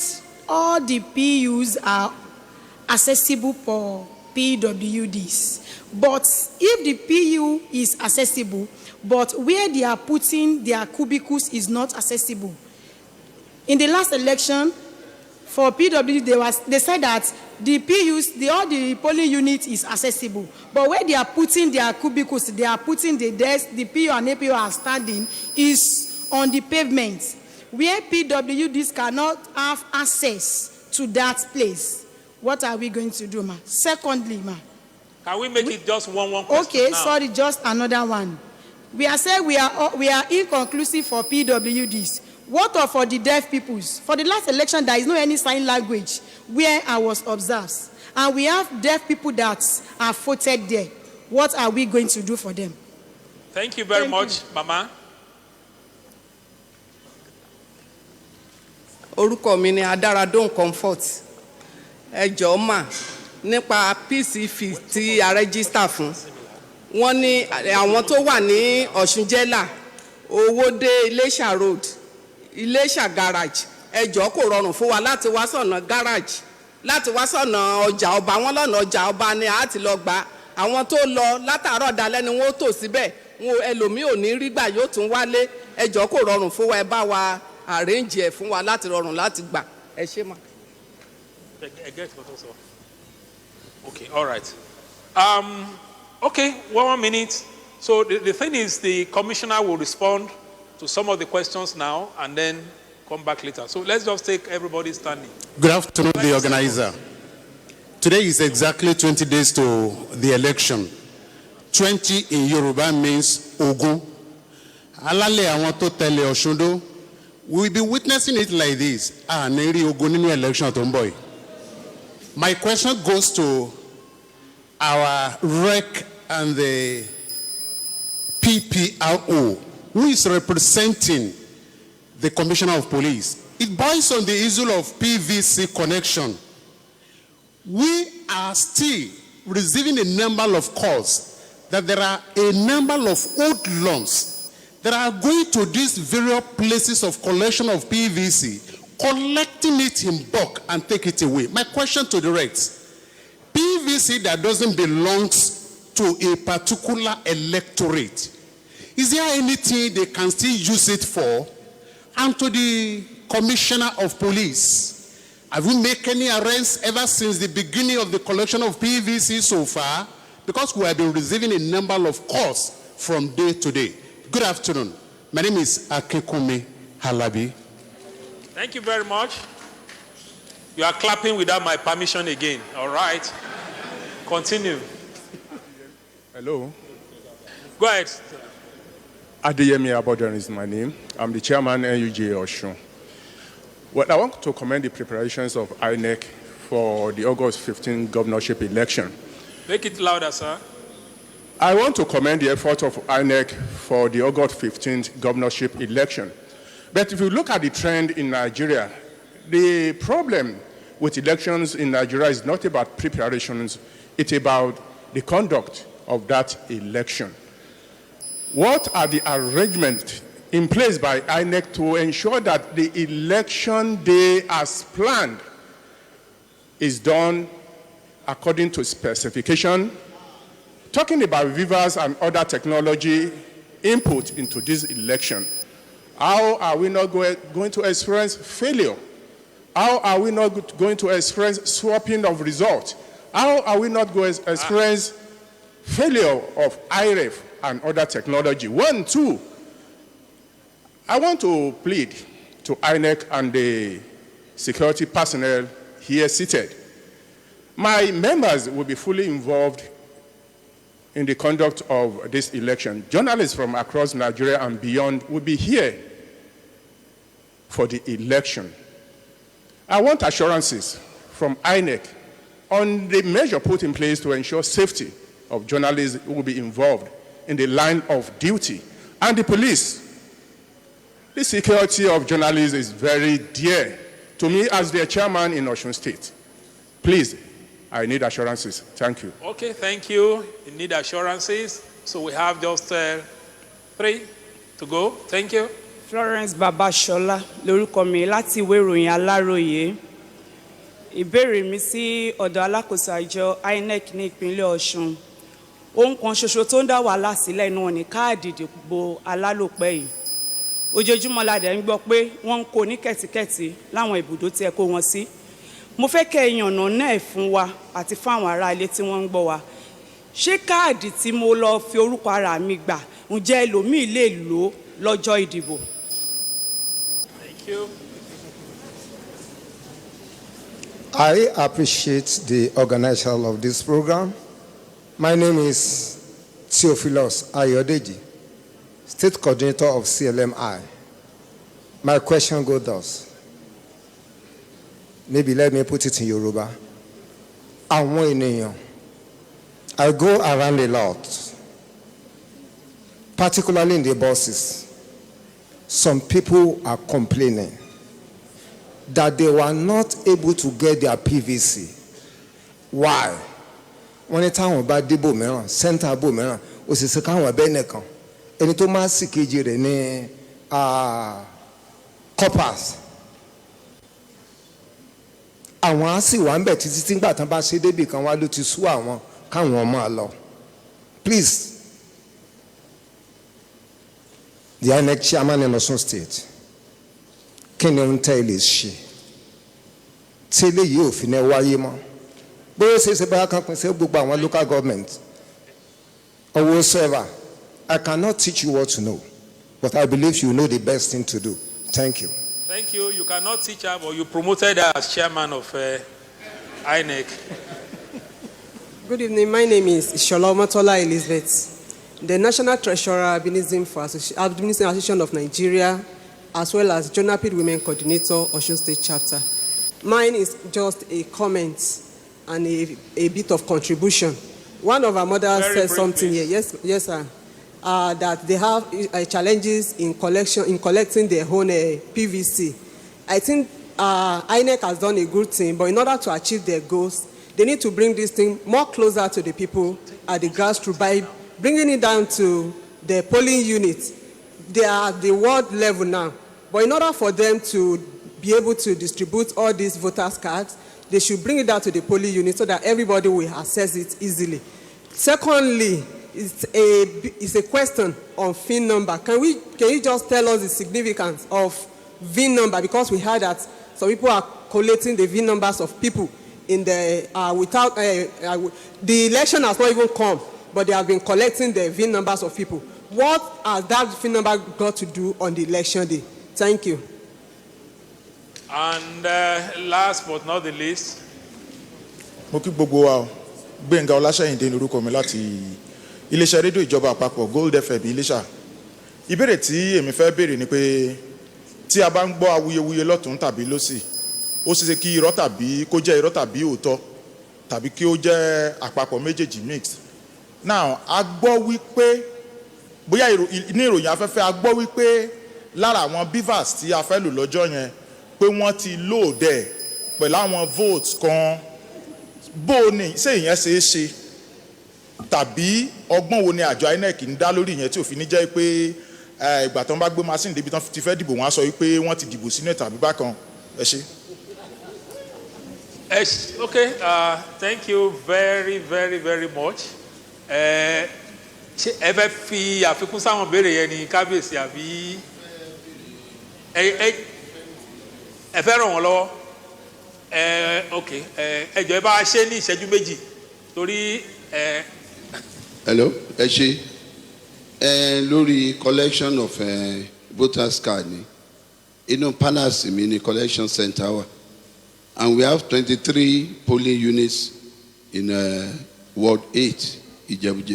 all the PUs are accessible for PWDs. But if the PU is accessible, but where they are putting their cubicles is not accessible. In the last election, for PWD, they said that the PUs, all the polling unit is accessible. But where they are putting their cubicles, they are putting the desk, the PU and APU are standing, is on the pavement, where PWDs cannot have access to that place. What are we going to do, ma? Secondly, ma.
Can we make it just one question?
Okay,
now?
sorry, just another one. We are saying we are inconclusive for PWDs. What are for the deaf peoples? For the last election, there is no any sign language where I was observed. And we have deaf people that are voted there. What are we going to do for them?
Thank you very much, Mama.
Orúkọ mi ni Adáradóhùn Comfort. Ẹ jọ̀ọ́ mà nípa PCF tí a register fún. Wọ́n ní àwọn tó wà ní Ọ̀ṣun Jẹ́là, Owódé Iléṣà Road, Iléṣà Garage. Ẹ jọ̀ọ́ kò rọrùn fún wa láti wá sọ́nà garage, láti wá sọ́nà ọjà ọba. Wọ́n lọ́nà ọjà ọba ni a ti lọ gbà. Àwọn tó lọ látàárọ̀ dalẹ́ ni wọ́n tò síbẹ̀. Wọn ẹlòmíì ò ní rí gbà yóò tún wálé. Ẹ jọ̀ọ́ kò rọrùn fún wa, ẹ bá wa arrange ẹ̀ fún wa láti rọrùn láti gbà. Ẹ ṣé mà.
Okay, all right. Okay, one more minute. So the thing is, the commissioner will respond to some of the questions now and then come back later. So let's just take everybody standing.
Good afternoon, the organizer. Today is exactly 20 days to the election. 20 in Yoruba means Ogun. Alale àwọn tó tẹ̀lé Ọ̀ṣun. We'll be witnessing it like this. Neri Ogun nínú election tó ń bọ̀ yìí. My question goes to our REC and the PPRO, who is representing the Commissioner of Police. It boils on the issue of PVC connection. We are still receiving a number of calls that there are a number of old loans that are going to these various places of collection of PVC, collecting it in bulk and take it away. My question to the Rex, PVC that doesn't belong to a particular electorate, is there anything they can still use it for? And to the Commissioner of Police, have you made any arrests ever since the beginning of the collection of PVC so far? Because we have been receiving a number of calls from day to day. Good afternoon. My name is Akekumi Halabi.
Thank you very much. You are clapping without my permission again. All right. Continue.
Hello.
Go ahead.
Adeyemi Abodan is my name. I'm the chairman NUJ Osun. Well, I want to commend the preparations of INEC for the August 15 governorship election.
Make it louder, sir.
I want to commend the effort of INEC for the August 15th governorship election. But if you look at the trend in Nigeria, the problem with elections in Nigeria is not about preparations, it's about the conduct of that election. What are the arrangements in place by INEC to ensure that the election day as planned is done according to specification? Talking about vivas and other technology input into this election, how are we not going to experience failure? How are we not going to experience swapping of results? How are we not going to experience failure of IREF and other technology? 1, 2, I want to plead to INEC and the security personnel here seated. My members will be fully involved in the conduct of this election. Journalists from across Nigeria and beyond will be here for the election. I want assurances from INEC on the measure put in place to ensure safety of journalists who will be involved in the line of duty. And the police. The security of journalists is very dear to me as their chairman in Osun State. Please, I need assurances. Thank you.
Okay, thank you. You need assurances. So we have just 3 to go. Thank you.
Florence Babashola, lórúkọ mi láti ìwé ìròyìn Aláròyé. Ìbéèrè mi sí ọ̀dọ̀ alákòóso àjọ INEC ní ìpínlẹ̀ Ọ̀ṣun. Ohun kan ṣoṣo tó ń dá wàhálà sílẹ̀ náà ni káàdì ìdìbò alálòpẹ́ yìí. Ojoojúmọ́ la dẹ̀ ń gbọ́ pé wọ́n ń kó ní kẹ̀tíkẹ̀tí láwọn ibùdó tí ẹ kó wọn sí. Mo fẹ́ kẹ́ ìyànnà náà fún wa àti fún àwọn ará ilé tí wọ́n ń gbọ́ wa. Ṣé káàdì tí mo lọ fi orúkọ ara mi gbà ǹjẹ́ ẹlòmíì lè lò lọ́jọ́ ìdìbò?
Thank you.
I appreciate the organizer of this program. My name is Theophilus Ayodeji, State Coordinator of CLMI. My question goes thus. Maybe let me put it in Yoruba. Àwọn ènìyàn, I go around a lot, particularly in the buses. Some people are complaining that they were not able to get their PVC. Why? Wọ́n ní táwọn bá dìbò mìíràn, center bò mìíràn, òṣìṣẹ́ káwọn ẹ̀bẹ́ nìkan. Ẹni tó máa sì kejì rẹ̀ ní corpers. Àwọn á sì wà ń bẹ̀ títí tí gbà tán bá ṣe débì kan wá ló ti sú àwọn káwọn máa lọ. Please, the INEC chairman in Osun State, kí ni ń tẹ́ ilé ṣe tí eléyìí ò fi ní wáyé mọ́? Bóyá ṣe ṣe báyà kan pín sí gbogbo àwọn local government or whatsoever. I cannot teach you what to know, but I believe you know the best thing to do. Thank you.
Thank you. You cannot teach her, but you promoted her as chairman of INEC.
Good evening. My name is Ishola Omatola Elizabeth, the National Treasurer Administration Association of Nigeria, as well as Jonapid Women Coordinator, Osun State Chapter. Mine is just a comment and a bit of contribution. One of our mothers said something here. Yes, sir. That they have challenges in collecting their own PVC. I think INEC has done a good thing, but in order to achieve their goals, they need to bring this thing more closer to the people at the grassroots by bringing it down to the polling units. they are at the ward level now. But in order for them to be able to distribute all these voters' cards, they should bring it down to the polling unit so that everybody will access it easily. Secondly, it's a question on VIN number. Can you just tell us the significance of VIN number? Because we heard that some people are collating the VIN numbers of people in the the election has not even come, but they have been collecting the VIN numbers of people. What has that VIN number got to do on the election day? Thank you.
And last but not the least.
Mo kí gbogbo wa Gbénga Ọláṣẹ́yìndé ní orúkọ mi láti iléeṣẹ́ rédíò ìjọba àpapọ̀ Gold FM Iléṣà. Ìbéèrè tí èmi fẹ́ béèrè ni pé tí a bá ń gbọ́ awuyewuye lọ́tún tàbí lósì, ó ṣeéṣe kí irọ́ tàbí kó jẹ́ irọ́ tàbí òótọ́ tàbí kí ó jẹ́ àpapọ̀ méjèèjì mix. Now, a gbọ́ wípé bóyá ní ìròyìn afẹ́fẹ́ a gbọ́ wípé lára àwọn beavers tí a fẹ́ lò lọ́jọ́ yẹn pé wọ́n ti lóòdẹ̀ pẹ̀lú àwọn votes kan. Bó o ní ṣé ìyẹn ṣe é ṣe tàbí ọgbọ́n wo ni àjọ INEC ń dá lórí ìyẹn tí òfin ní jẹ́ pé ìgbà tó ń bá gbé machine débi tán ti fẹ́ dìbò wọ́n á sọ wípé wọ́n ti dìbò sínú tàbí bákan. Ẹ ṣé.
Okay, thank you very, very, very much. Ṣé ẹ fẹ́ fi àfikún sáwọn ìbéèrè yẹn ní kábíyèsí àbí ẹ fẹ́ ràn wọ́n lọ́wọ́? Okay, ẹ jọ̀ọ́ ẹ bá ṣe ní ìṣẹ́jú méjì torí.
Hello, ẹ ṣé. Lórí collection of voters card ni inú palace mi ni collection center wa, and we have 23 polling units in Ward 8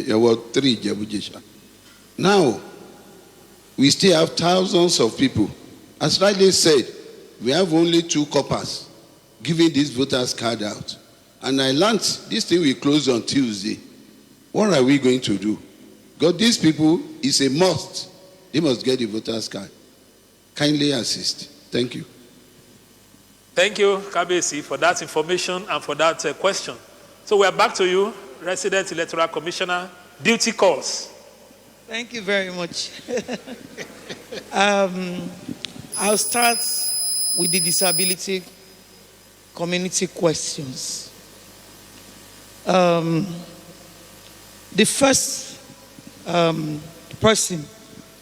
Ward 3 Ijebu-Jesha. Now we still have thousands of people. As rightly said, we have only 2 coppers giving this voters card out, and I learned this thing will close on Tuesday. What are we going to do? Because these people is a must. They must get the voters card. Kindly assist. Thank you.
Thank you, Kabesi, for that information and for that question. So we are back to you, Resident Electoral Commissioner. Duty calls.
Thank you very much. I'll start with the disability community questions. The first person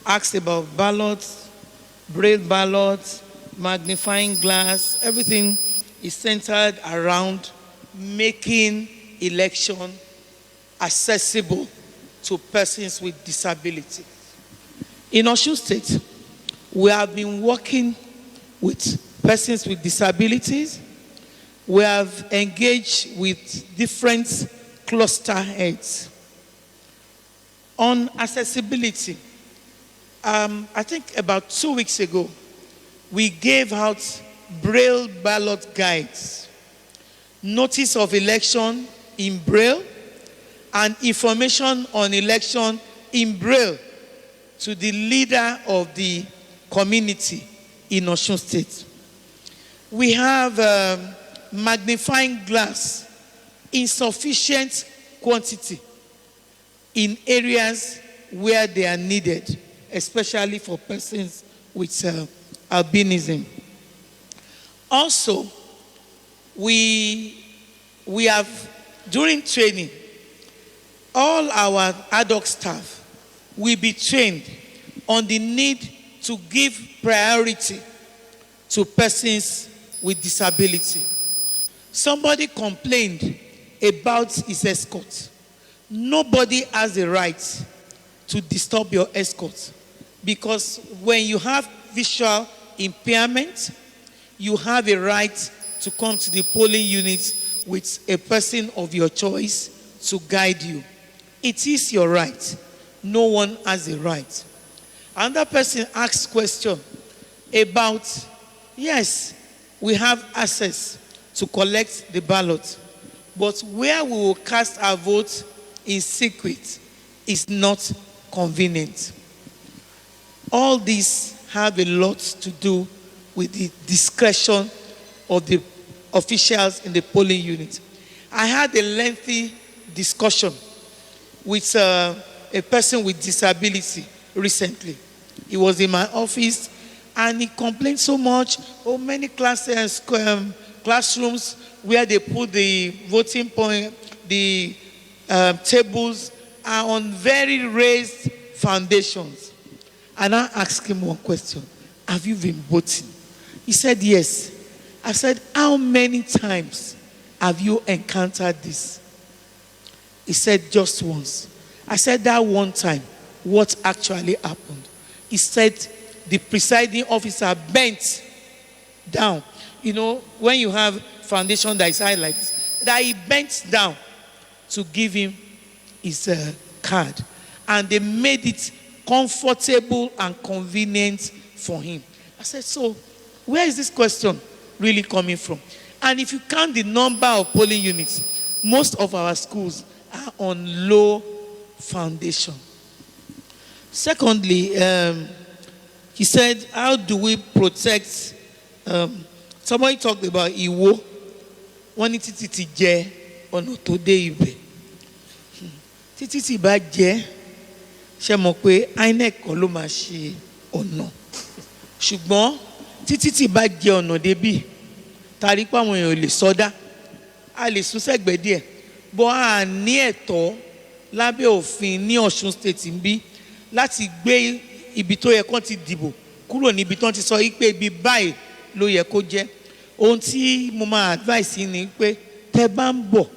asked about ballots, braille ballots, magnifying glass. Everything is centered around making election accessible to persons with disabilities. In Osun State, we have been working with persons with disabilities. We have engaged with different cluster heads. On accessibility, I think about 2 weeks ago, we gave out Braille ballot guides, notice of election in Braille, and information on election in Braille to the leader of the community in Osun State. We have magnifying glass in sufficient quantity in areas where they are needed, especially for persons with albinism. Also, we have, during training, all our ad hoc staff will be trained on the need to give priority to persons with disability. Somebody complained about his escort. Nobody has the right to disturb your escort, because when you have visual impairment, you have a right to come to the polling unit with a person of your choice to guide you. It is your right. No one has a right. Another person asked question about, yes, we have access to collect the ballot, but where we will cast our vote in secret is not convenient. All these have a lot to do with the discretion of the officials in the polling unit. I had a lengthy discussion with a person with disability recently. He was in my office and he complained so much. Oh, many classrooms where they put the voting point, the tables are on very raised foundations. And I asked him one question. Have you been voting? He said, yes. I said, how many times have you encountered this? He said, just once. I said, that one time, what actually happened? He said, the presiding officer bent down. You know, when you have foundation that is high like this, that he bent down to give him his card. And they made it comfortable and convenient for him. I said, so where is this question really coming from? And if you count the number of polling units, most of our schools are on low foundation. Secondly, he said, how do we protect? Somebody talked about Iwo. Wọ́n ní títí ti jẹ ọ̀nà tó dé ibẹ̀. Títí ti bá jẹ́, ṣe mọ̀ pé INEC kan ló máa ṣe ọ̀nà. Ṣùgbọ́n títí ti bá jẹ ọ̀nà débí, tàrí pé àwọn èèyàn lè sọdá, a lè sún sẹ́gbẹ̀ẹ́ díẹ̀. Bọ́ a ní ẹ̀tọ́ lábẹ́ òfin ní Ọ̀ṣun State ń bí láti gbé ibi tó yẹ kán ti dìbò kúrò níbi tán ti sọ pé ibi báyìí ló yẹ kó jẹ́. Ohun tí mo máa advice yín ni pé tẹ́ bá ń bọ̀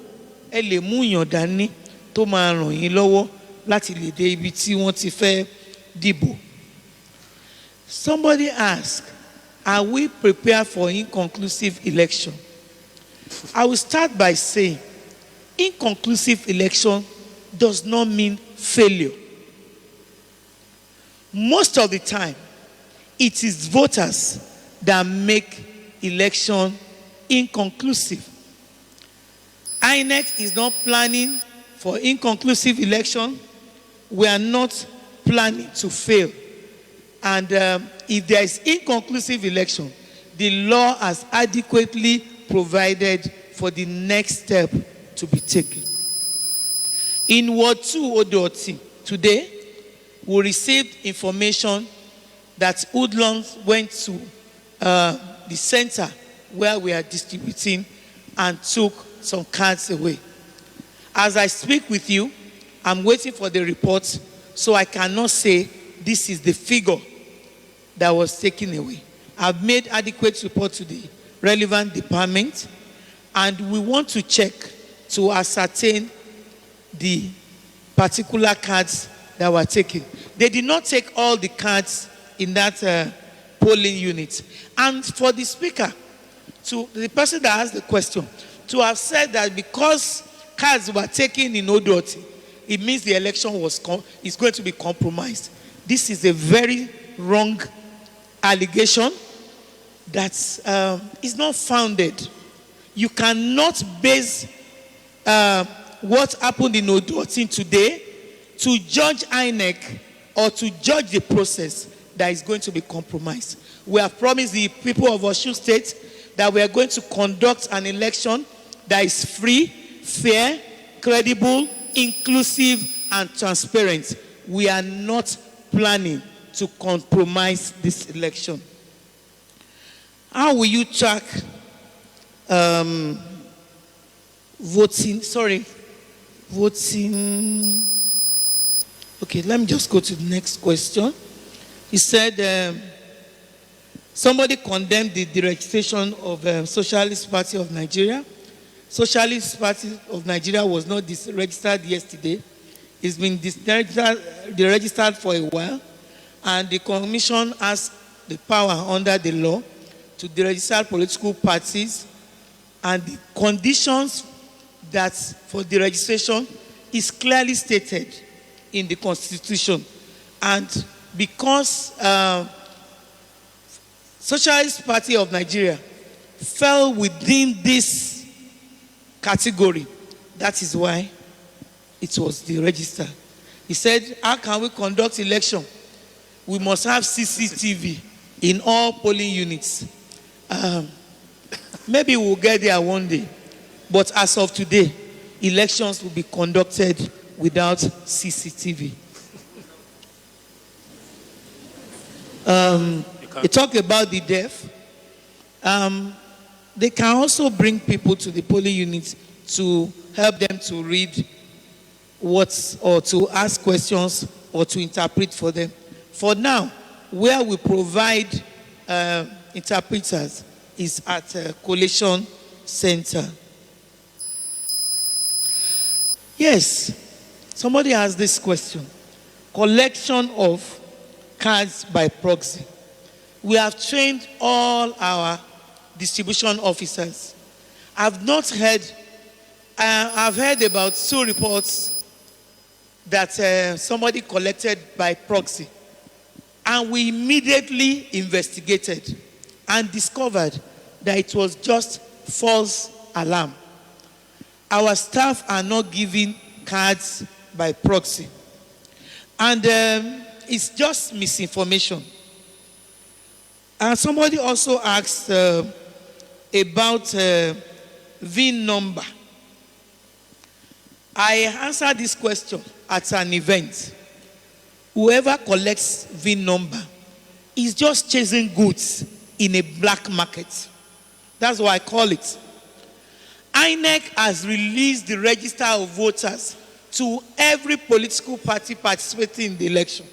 ẹ lè mú yàn dání tó máa ràn yín lọ́wọ́ láti lè dé ibi tí wọ́n ti fẹ́ dìbò. Somebody asked, are we prepared for inconclusive election? I will start by saying, inconclusive election does not mean failure. Most of the time, it is voters that make election inconclusive. INEC is not planning for inconclusive election. We are not planning to fail. And if there is inconclusive election, the law has adequately provided for the next step to be taken. In Ward 2 Odoti, today, we received information that hoodlums went to the center where we are distributing and took some cards away. As I speak with you, I'm waiting for the report, so I cannot say this is the figure that was taken away. I've made adequate report to the relevant department, and we want to check to ascertain the particular cards that were taken. They did not take all the cards in that polling unit. And for the speaker, to the person that asked the question, to have said that because cards were taken in Odoti, it means the election is going to be compromised. This is a very wrong allegation that is not founded. You cannot base what happened in Odoti today to judge INEC or to judge the process that is going to be compromised. We have promised the people of Osun State that we are going to conduct an election that is free, fair, credible, inclusive, and transparent. We are not planning to compromise this election. How will you track voting? Okay, let me just go to the next question. He said, somebody condemned the deregistration of Socialist Party of Nigeria. Socialist Party of Nigeria was not registered yesterday. It's been deregistered for a while, and the Commission has the power under the law to deregister political parties, and the conditions that for the registration is clearly stated in the Constitution. And because Socialist Party of Nigeria fell within this category, that is why it was deregistered. He said, how can we conduct election? We must have CCTV in all polling units. Maybe we'll get there one day. But as of today, elections will be conducted without CCTV. they talk about the deaf. They can also bring people to the polling units to help them to read or to ask questions or to interpret for them. For now, where we provide interpreters is at a collation center. Yes, somebody asked this question. Collection of cards by proxy. We have trained all our distribution officers. I've heard about 2 reports that somebody collected by proxy. And we immediately investigated and discovered that it was just false alarm. Our staff are not giving cards by proxy. And it's just misinformation. And somebody also asked about VIN number. I answered this question at an event. Whoever collects VIN number is just chasing goods in a black market. That's what I call it. INEC has released the register of voters to every political party participating in the election.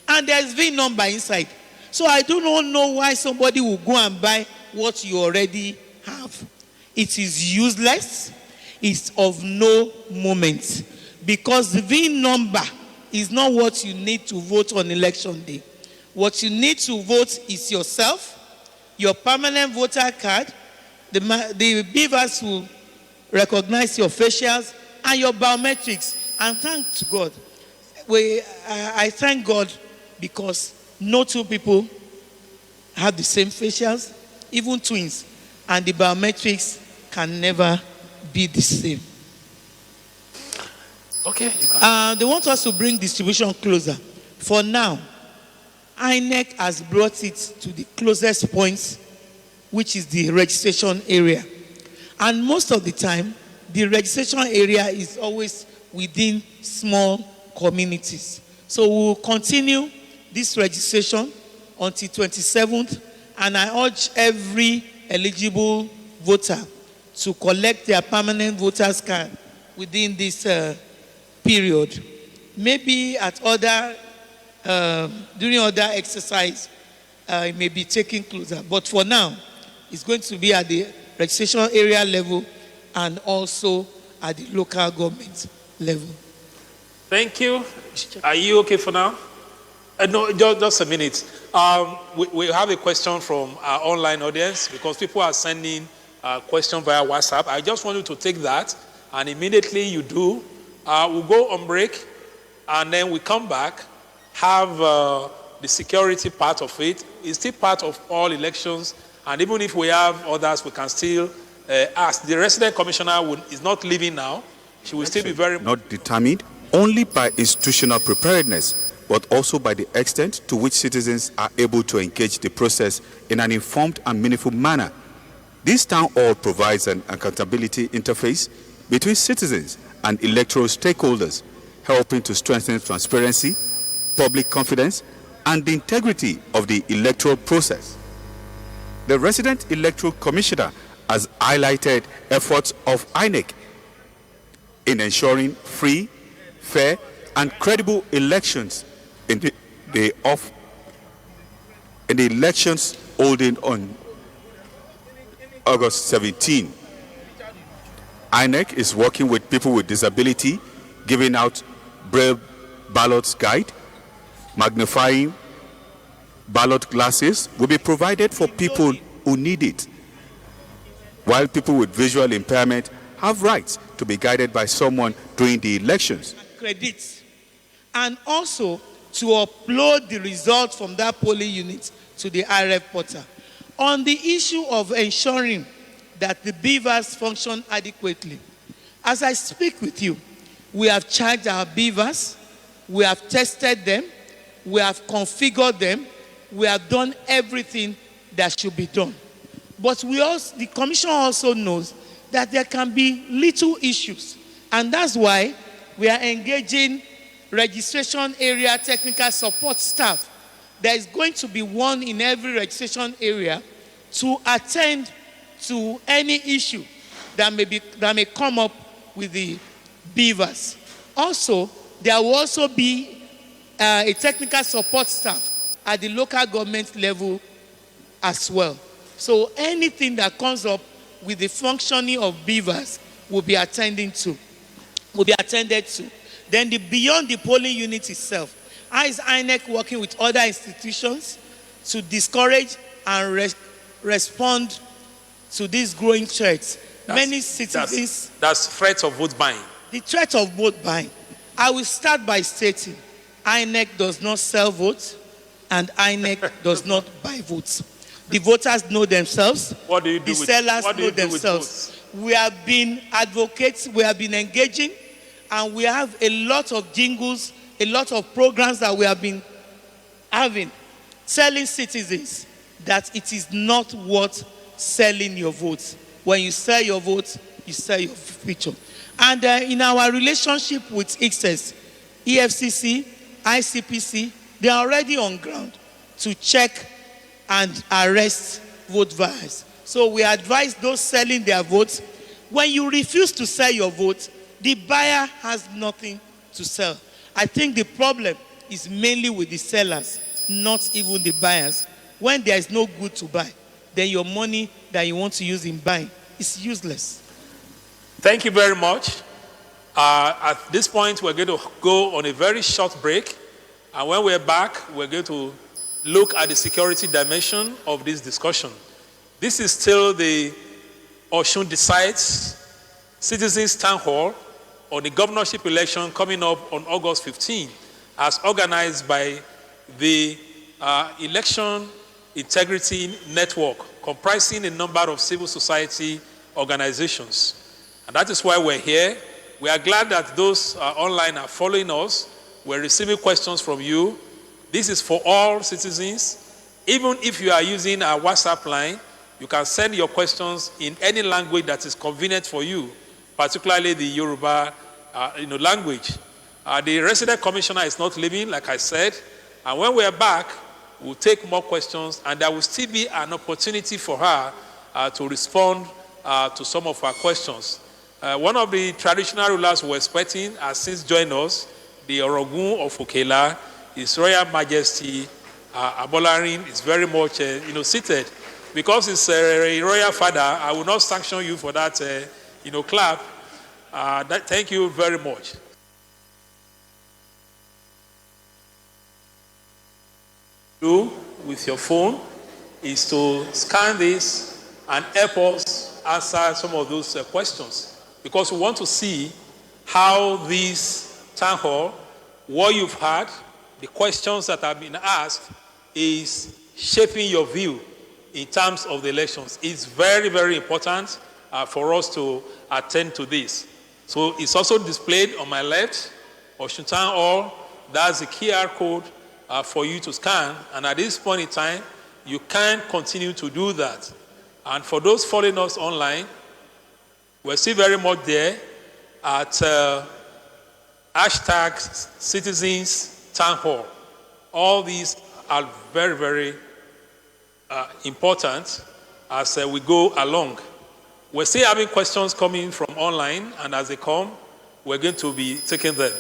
And there's VIN number inside. So I do not know why somebody will go and buy what you already have. It is useless. It's of no moment. Because the VIN number is not what you need to vote on election day. What you need to vote is yourself, your permanent voter card, the beavers will recognize your facials, and your biometrics. And thank God. I thank God because no 2 people have the same facials, even twins, and the biometrics can never be the same.
Okay.
They want us to bring distribution closer. For now, INEC has brought it to the closest points, which is the registration area. And most of the time, the registration area is always within small communities. So we will continue this registration until 27th, and I urge every eligible voter to collect their permanent voter's card within this period. Maybe at during other exercise, it may be taken closer. But for now, it's going to be at the registration area level and also at the local government level.
Thank you. Are you okay for now? No, just a minute. We have a question from our online audience because people are sending questions via WhatsApp. I just want you to take that, and immediately you do, we'll go on break, and then we come back, have the security part of it. It's still part of all elections, and even if we have others, we can still ask. The resident commissioner is not leaving now. She will still be very...
Not determined only by institutional preparedness, but also by the extent to which citizens are able to engage the process in an informed and meaningful manner. This town hall provides an accountability interface between citizens and electoral stakeholders, helping to strengthen transparency, public confidence, and the integrity of the electoral process. The resident electoral commissioner has highlighted efforts of INEC in ensuring free, fair, and credible elections in the elections holding on August 17. INEC is working with people with disability, giving out Braille ballots guide, magnifying ballot glasses will be provided for people who need it, while people with visual impairment have rights to be guided by someone during the elections.
Credits, and also to upload the results from that polling unit to the IRF portal. On the issue of ensuring that the beavers function adequately, as I speak with you, we have charged our beavers, we have tested them, we have configured them, we have done everything that should be done. But the commission also knows that there can be little issues, and that's why we are engaging registration area technical support staff there is going to be one in every registration area to attend to any issue that may come up with the beavers. Also, there will also be a technical support staff at the local government level as well. So anything that comes up with the functioning of beavers will be attended to. Then beyond the polling unit itself, how is INEC working with other institutions to discourage and respond to these growing threats? Many citizens...
That's threat of vote buying.
The threat of vote buying. I will start by stating, INEC does not sell votes and INEC does not buy votes. The voters know themselves.
What do you do
the sellers know themselves. We have been advocates, we have been engaging, and we have a lot of jingles, a lot of programs that we have been having, telling citizens that it is not worth selling your votes. When you sell your votes, you sell your future. And in our relationship with ICSES, EFCC, ICPC, they are already on ground to check and arrest vote buyers. So we advise those selling their votes, when you refuse to sell your vote, the buyer has nothing to sell. I think the problem is mainly with the sellers, not even the buyers. When there is no good to buy, then your money that you want to use in buying is useless.
Thank you very much. At this point, we're going to go on a very short break. And when we're back, we're going to look at the security dimension of this discussion. This is still the Osun Decides Citizens Town Hall on the governorship election coming up on August 15, as organized by the Election Integrity Network, comprising a number of civil society organizations. And that is why we're here. We are glad that those online are following us. We're receiving questions from you. This is for all citizens. Even if you are using our WhatsApp line, you can send your questions in any language that is convenient for you, particularly the Yoruba language. The resident commissioner is not leaving, like I said. And when we are back, we'll take more questions, and there will still be an opportunity for her to respond to some of our questions. One of the traditional rulers we're expecting has since joined us, the Orogun of Okela, His Royal Majesty Abolarin is very much seated. Because he's a royal father, I will not sanction you for that clap. Thank you very much. Do with your phone is to scan this and help us answer some of those questions. Because we want to see how this town hall, what you've heard, the questions that have been asked, is shaping your view in terms of the elections. It's very, very important for us to attend to this. So it's also displayed on my left, Osun Town Hall. That's the QR code for you to scan. And at this point in time, you can continue to do that. And for those following us online, we're still very much there at hashtag Citizens Town Hall. All these are very, very important as we go along. We're still having questions coming from online, and as they come, we're going to be taking them.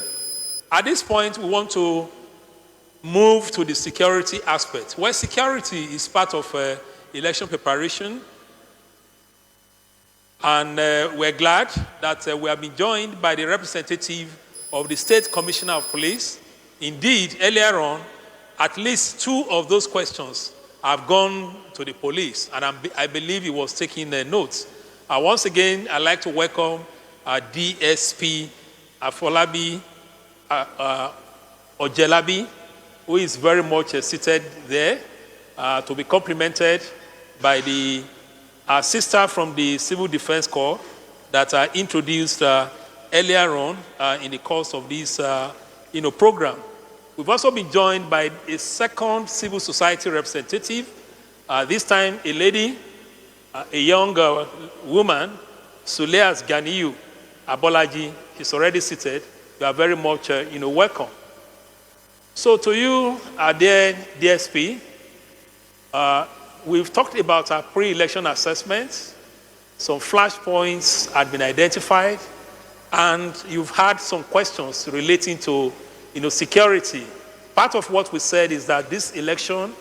At this point, we want to move to the security aspect, where security is part of election preparation. And we're glad that we have been joined by the representative of the State Commissioner of Police. Indeed, earlier on, at least 2 of those questions have gone to the police, and I believe he was taking notes. Once again, I'd like to welcome DSP Afolabi Ojelabi, who is very much seated there, to be complimented by the sister from the Civil Defense Corps that I introduced earlier on in the course of this program. We've also been joined by a second civil society representative, this time a lady, a young woman, Suleas Ganiyu Abolaji. She's already seated. You are very much welcome. So to you, dear DSP, we've talked about our pre-election assessments. Some flashpoints had been identified, and you've had some questions relating to, security. Part of what we said is that this election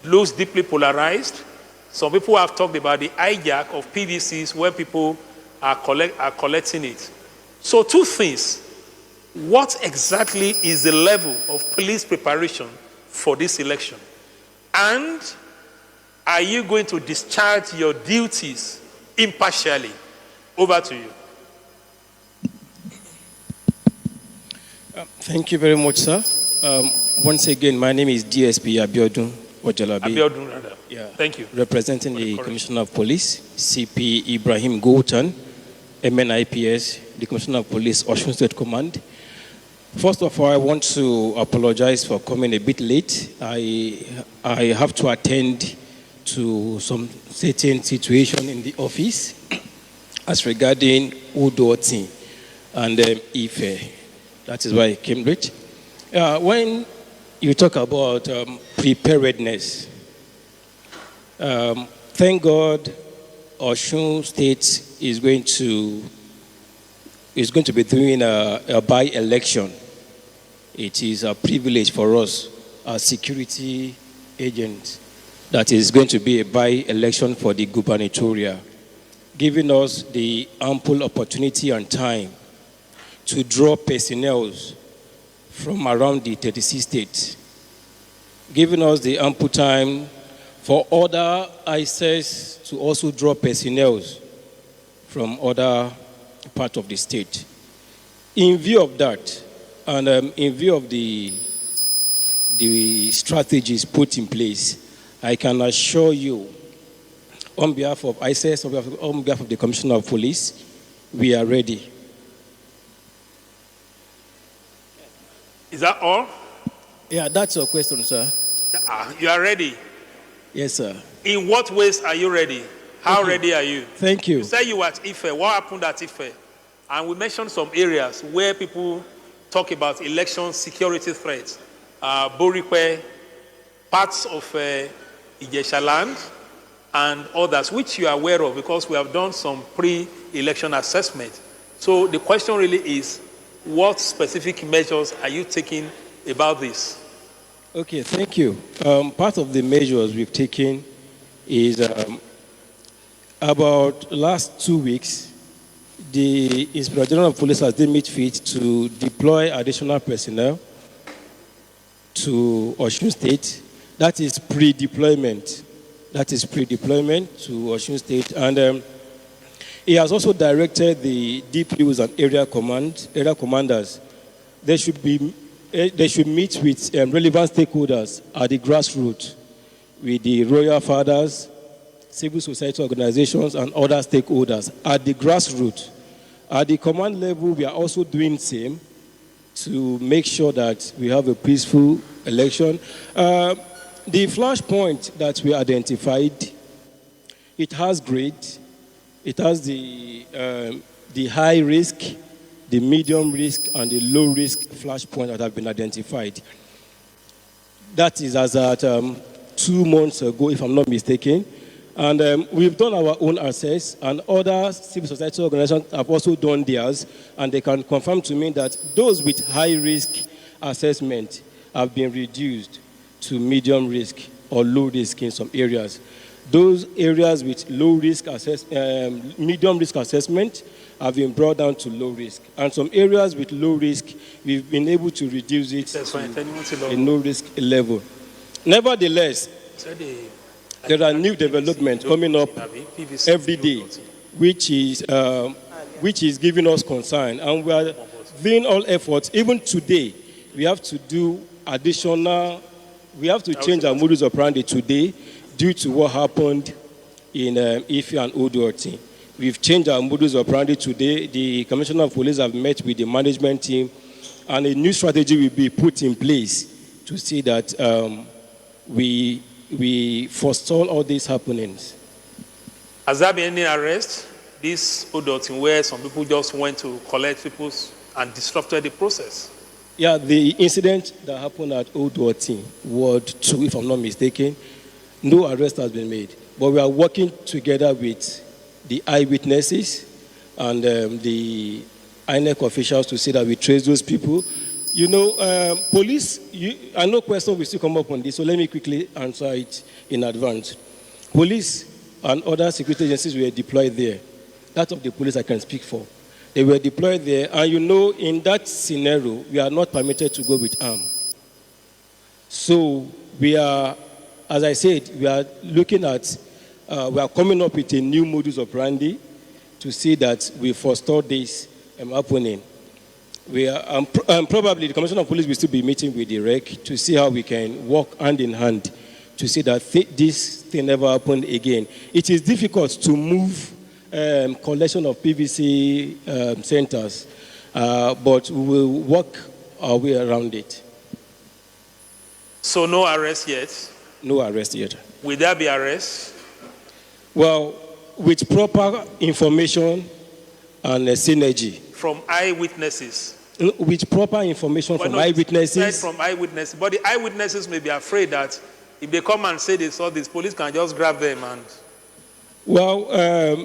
looks deeply polarized. Some people have talked about the hijack of PVCs where people are collecting it. So two things. What exactly is the level of police preparation for this election? And are you going to discharge your duties impartially? Over to you.
Thank you very much, sir. Once again, my name is DSP Abiodun Ojalabi.
Abiodun, rather.
Yeah.
Thank you.
Representing the Commissioner of Police, CP Ibrahim Goutan, MNIPS, the Commissioner of Police, Osun State Command. First of all, I want to apologize for coming a bit late. I have to attend to some certain situation in the office as regarding Udoti and Ife. That is why I came late. When you talk about preparedness, thank God Osun State is going to be doing a by-election. It is a privilege for us as security agents that is going to be a by-election for the gubernatorial, giving us the ample opportunity and time to draw personnel from around the 36 states, giving us the ample time for other ISS to also draw personnel from other parts of the state. In view of that, and in view of the strategies put in place, I can assure you, on behalf of ISS, on behalf of the Commissioner of Police, we are ready.
Is that all?
Yeah, that's your question, sir.
You are ready?
Yes, sir.
In what ways are you ready? How ready are you?
Thank you.
You said you were at Ife. What happened at Ife? And we mentioned some areas where people talk about election security threats. Borikwe, parts of Ijesha land, and others, which you are aware of because we have done some pre-election assessment. So the question really is, what specific measures are you taking about this?
Okay, thank you. Part of the measures we've taken is about last 2 weeks, the Inspector General of Police has deemed it fit to deploy additional personnel to Osun State. That is pre-deployment. That is pre-deployment to Osun State. And he has also directed the DPUs and area commanders. They should meet with relevant stakeholders at the grassroots, with the royal fathers, civil society organizations, and other stakeholders at the grassroots. At the command level, we are also doing the same to make sure that we have a peaceful election. The flashpoint that we identified, it has grade. It has the high risk, the medium risk, and the low risk flashpoint that have been identified. That is as at 2 months ago, if I'm not mistaken. And we've done our own assess, and other civil society organizations have also done theirs, and they can confirm to me that those with high risk assessment have been reduced to medium risk or low risk in some areas. Those areas with low risk medium risk assessment have been brought down to low risk. And some areas with low risk, we've been able to reduce it to a low risk level. Nevertheless, there are new developments coming up every day, which is giving us concern. And we are doing all efforts. Even today, we have to do additional, we have to change our modus operandi today due to what happened in Ife and Udoti. We've changed our modus operandi today. The Commissioner of Police have met with the management team, and a new strategy will be put in place to see that we forestall all these happenings.
Has there been any arrest? This Udoti, where some people just went to collect people's and disrupted the process?
Yeah, the incident that happened at Old Ward 2, if I'm not mistaken, no arrest has been made. But we are working together with the eyewitnesses and the INEC officials to see that we trace those people. You know, police, I know questions will still come up on this, so let me quickly answer it in advance. Police and other security agencies were deployed there. That of the police I can speak for. They were deployed there, and you know, in that scenario, we are not permitted to go with arms. So we are, as I said, we are looking at, we are coming up with a new modus operandi to see that we forestall this happening. We are, probably the Commissioner of Police will still be meeting with the REC to see how we can work hand in hand to see that this thing never happened again. It is difficult to move collection of PVC centers, but we will work our way around it.
So no arrest yet?
No arrest yet.
Will there be arrest?
Well, with proper information and synergy.
From eyewitnesses?
With proper information from eyewitnesses.
From eyewitnesses. But the eyewitnesses may be afraid that if they come and say they saw this, police can just grab them and...
Well,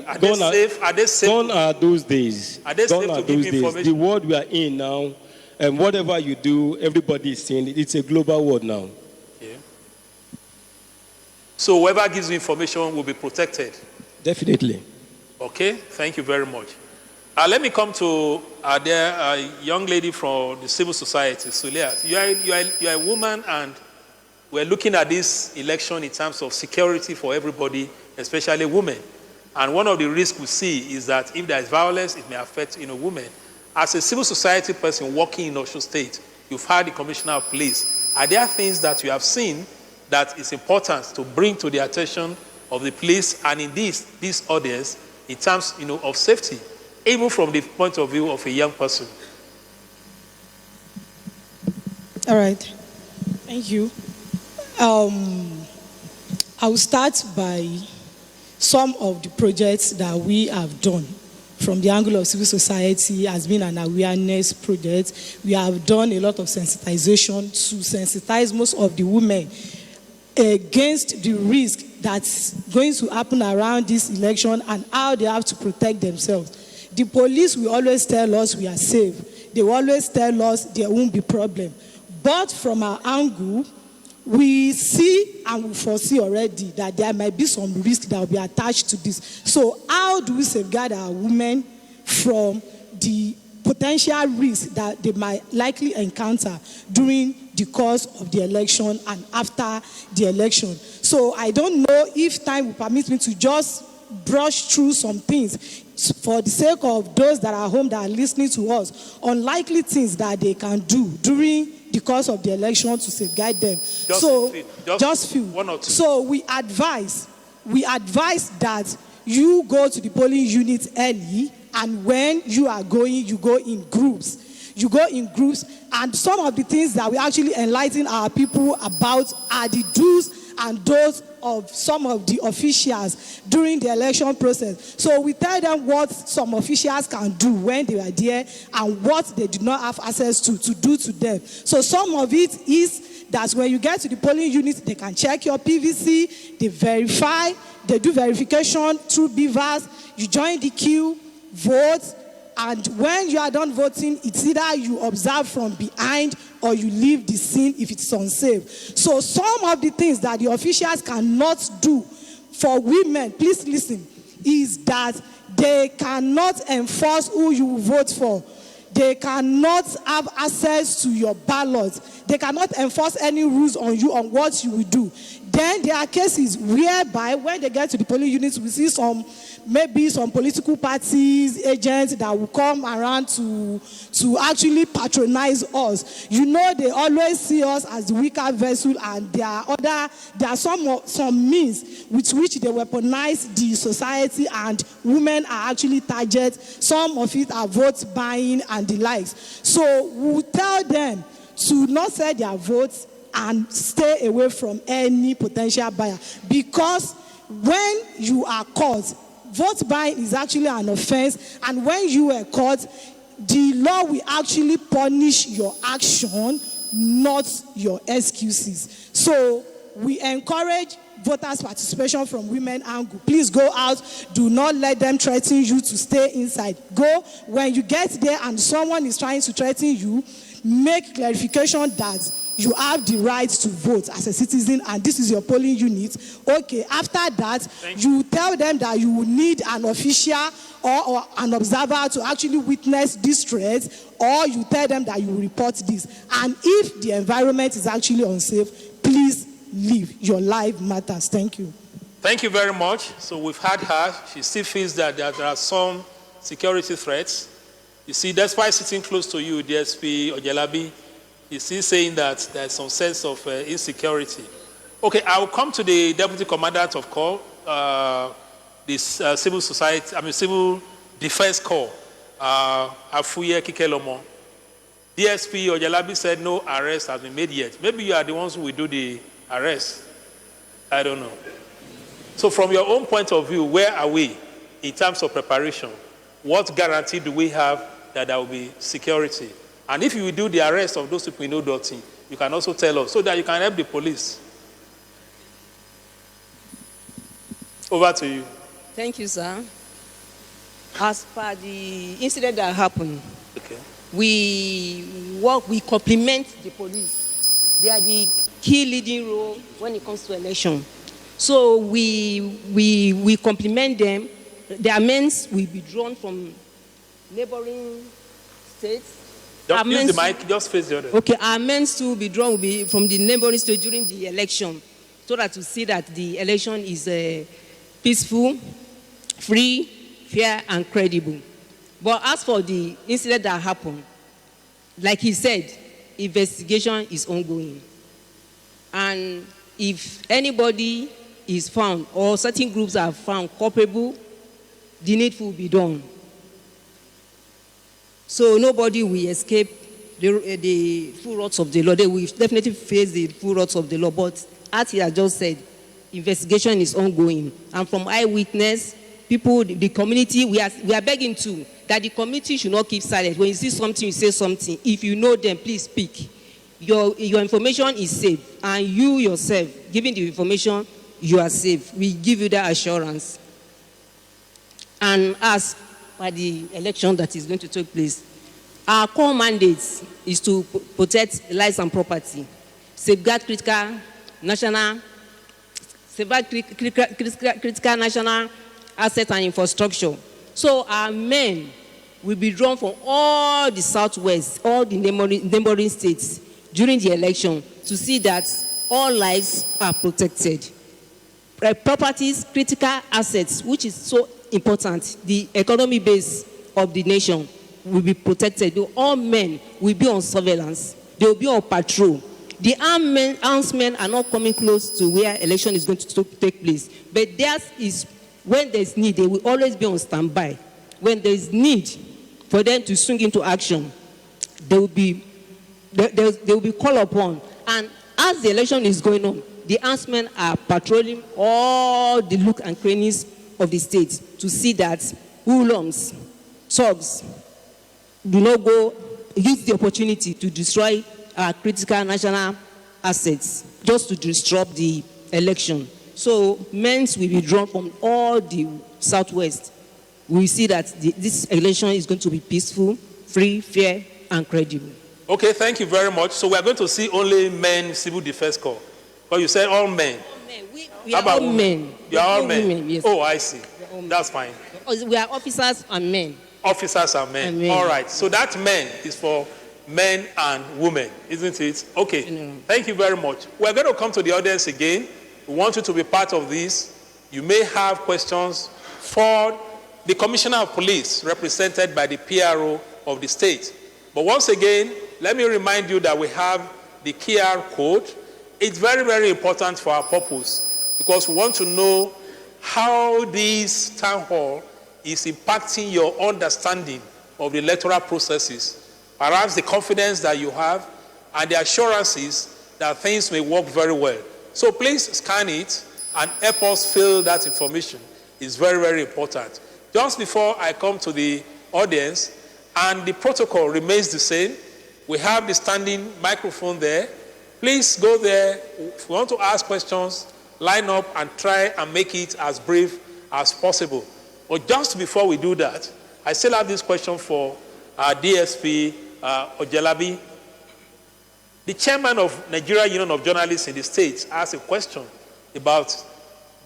are they safe? Are they safe?
Gone are those days.
Are they safe to give information?
The world we are in now, and whatever you do, everybody is seeing it. It's a global world now.
Yeah. So whoever gives you information will be protected?
Definitely.
Okay, thank you very much. Let me come to a young lady from the civil society, Suliat. You are a woman, and we're looking at this election in terms of security for everybody, especially women. And one of the risks we see is that if there is violence, it may affect women. As a civil society person working in Osun State, you've heard the Commissioner of Police. Are there things that you have seen that is important to bring to the attention of the police and in this audience in terms of safety, even from the point of view of a young person?
All right. Thank you. I will start by some of the projects that we have done from the angle of civil society. Has been an awareness project. We have done a lot of sensitization to sensitize most of the women against the risk that's going to happen around this election and how they have to protect themselves. The police will always tell us we are safe. They will always tell us there won't be problem. But from our angle, we see and we foresee already that there might be some risk that will be attached to this. So how do we safeguard our women from the potential risk that they might likely encounter during the course of the election and after the election? So I don't know if time will permit me to just brush through some things for the sake of those that are home that are listening to us, unlikely things that they can do during the course of the election to safeguard them. Just few.
One or two.
So we advise that you go to the polling unit early, and when you are going, you go in groups. You go in groups, and some of the things that we actually enlighten our people about are the do's and don'ts of some of the officials during the election process. So we tell them what some officials can do when they are there and what they do not have access to do to them. So some of it is that when you get to the polling unit, they can check your PVC, they verify, they do verification through beavers, you join the queue, vote, and when you are done voting, it's either you observe from behind or you leave the scene if it's unsafe. So some of the things that the officials cannot do for women, please listen, is that they cannot enforce who you vote for. They cannot have access to your ballot. They cannot enforce any rules on you on what you will do. Then there are cases whereby when they get to the polling units, we see maybe some political parties, agents that will come around to actually patronize us. They always see us as the weaker vessel, and there are some means with which they weaponize the society, and women are actually targets. Some of it are vote buying and the likes. So we tell them to not sell their votes and stay away from any potential buyer, because when you are caught, vote buying is actually an offense, and when you are caught,
the law will actually punish your action, not your excuses. So we encourage voters' participation from women angle. Please go out. Do not let them threaten you to stay inside. Go. When you get there and someone is trying to threaten you, make clarification that you have the right to vote as a citizen and this is your polling unit. Okay, after that, you tell them that you will need an official or an observer to actually witness this threat, or you tell them that you will report this. And if the environment is actually unsafe, please leave. Your life matters. Thank you.
Thank you very much. So we've had her. She still feels that there are some security threats. You see, that's why sitting close to you, DSP Ojelabi, is still saying that there's some sense of insecurity. Okay, I will come to the Deputy Commandant of Corps, this Civil Defense Corps, Afuye Kikelomo. DSP Ojelabi said no arrest has been made yet. Maybe you are the ones who will do the arrest. I don't know. So from your own point of view, where are we in terms of preparation? What guarantee do we have that there will be security? And if you will do the arrest of those people in Odoti, you can also tell us so that you can help the police. Over to you.
Thank you, sir. As per the incident that happened,
okay,
we compliment the police. They are the key leading role when it comes to election. So we compliment them. Their amends will be drawn from neighboring states.
Just use the mic, just face the other.
Okay, our amends to be drawn will be from the neighboring states during the election, so that to see that the election is peaceful, free, fair, and credible. But as for the incident that happened, like he said, investigation is ongoing. And if anybody is found or certain groups are found culpable, the needful will be done. So nobody will escape the full wrath of the law. They will definitely face the full wrath of the law. But as he has just said, investigation is ongoing. And from eyewitness, people, the community, we are begging to that the community should not keep silent. When you see something, you say something. If you know them, please speak. Your information is safe, and you yourself, giving the information, you are safe. We give you that assurance. And as for the election that is going to take place, our core mandate is to protect lives and property, safeguard critical national assets and infrastructure. So our men will be drawn from all the southwest, all the neighboring states during the election to see that all lives are protected. Properties, critical assets, which is so important, the economy base of the nation will be protected. All men will be on surveillance. They will be on patrol. The armed men are not coming close to where election is going to take place. But theirs is when there's need, they will always be on standby. When there's need for them to swing into action, they will be called upon. And as the election is going on, the armed men are patrolling all the nook and crannies of the state to see that hoodlums, thugs do not use the opportunity to destroy our critical national assets just to disrupt the election. So men will be drawn from all the southwest. We see that this election is going to be peaceful, free, fair, and credible.
Okay, thank you very much. So we are going to see only men Civil Defense Corps. But you said all men.
All men. We are all men.
You are all men?
Women, yes.
Oh, I see. That's fine.
We are officers and men.
Officers and men.
Men.
All right. So that men is for men and women, isn't it? Okay. Thank you very much. We're going to come to the audience again. We want you to be part of this. You may have questions for the Commissioner of Police, represented by the PRO of the state. But once again, let me remind you that we have the QR code. It's very, very important for our purpose because we want to know how this town hall is impacting your understanding of the electoral processes, perhaps the confidence that you have and the assurances that things may work very well. So please scan it and help us fill that information. It's very, very important. Just before I come to the audience, and the protocol remains the same. We have the standing microphone there. Please go there. If you want to ask questions, line up and try and make it as brief as possible. But just before we do that, I still have this question for our DSP, Ojelabi. The chairman of Nigeria Union of Journalists in the States asked a question about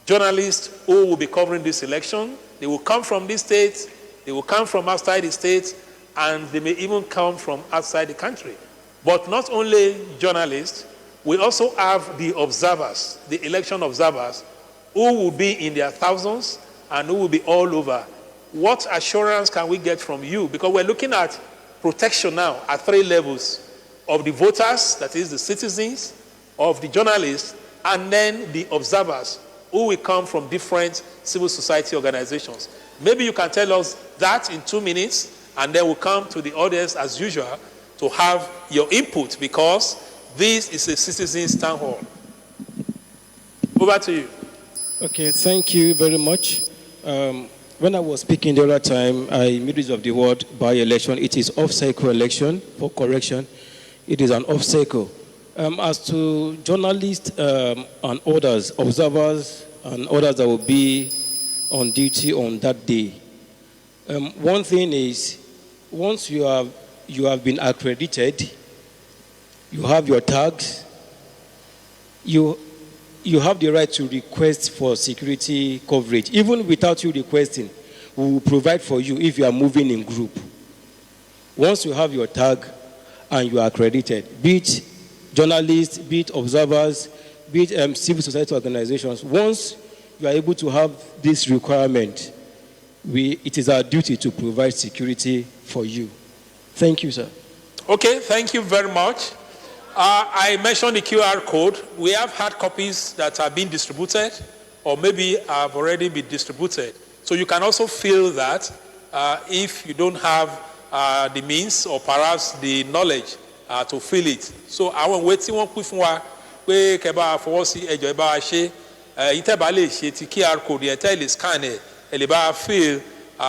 journalists who will be covering this election. They will come from this state, they will come from outside the state, and they may even come from outside the country. But not only journalists, we also have the observers, the election observers, who will be in their thousands and who will be all over. What assurance can we get from you? Because we're looking at protection now at 3 levels: of the voters, that is the citizens, of the journalists, and then the observers, who will come from different civil society organizations. Maybe you can tell us that in 2 minutes, and then we'll come to the audience as usual to have your input, because this is a citizens' town hall. Over to you.
Okay, thank you very much. When I was speaking the other time, I made use of the word by-election. It is off-cycle election, for correction. It is an off-cycle. As to journalists and others, observers and others that will be on duty on that day, one thing is, once you have been accredited, you have your tags, you have the right to request for security coverage. Even without you requesting, we will provide for you if you are moving in group. Once you have your tag and you are accredited, be it journalists, be it observers, be it civil society organizations, once you are able to have this requirement, it is our duty to provide security for you. Thank you, sir.
Okay, thank you very much. I mentioned the QR code. We have hard copies that are being distributed, or maybe have already been distributed. So you can also fill that if you don't have the means or perhaps the knowledge to fill it. So I want wait one quick one pé keba fọwọ́ sí ẹjọ́ ìbá wa ṣe ìtẹ́bà lè ṣe ti QR code yẹn tẹ́ lè scan ẹ̀ ẹ̀ lè bá fill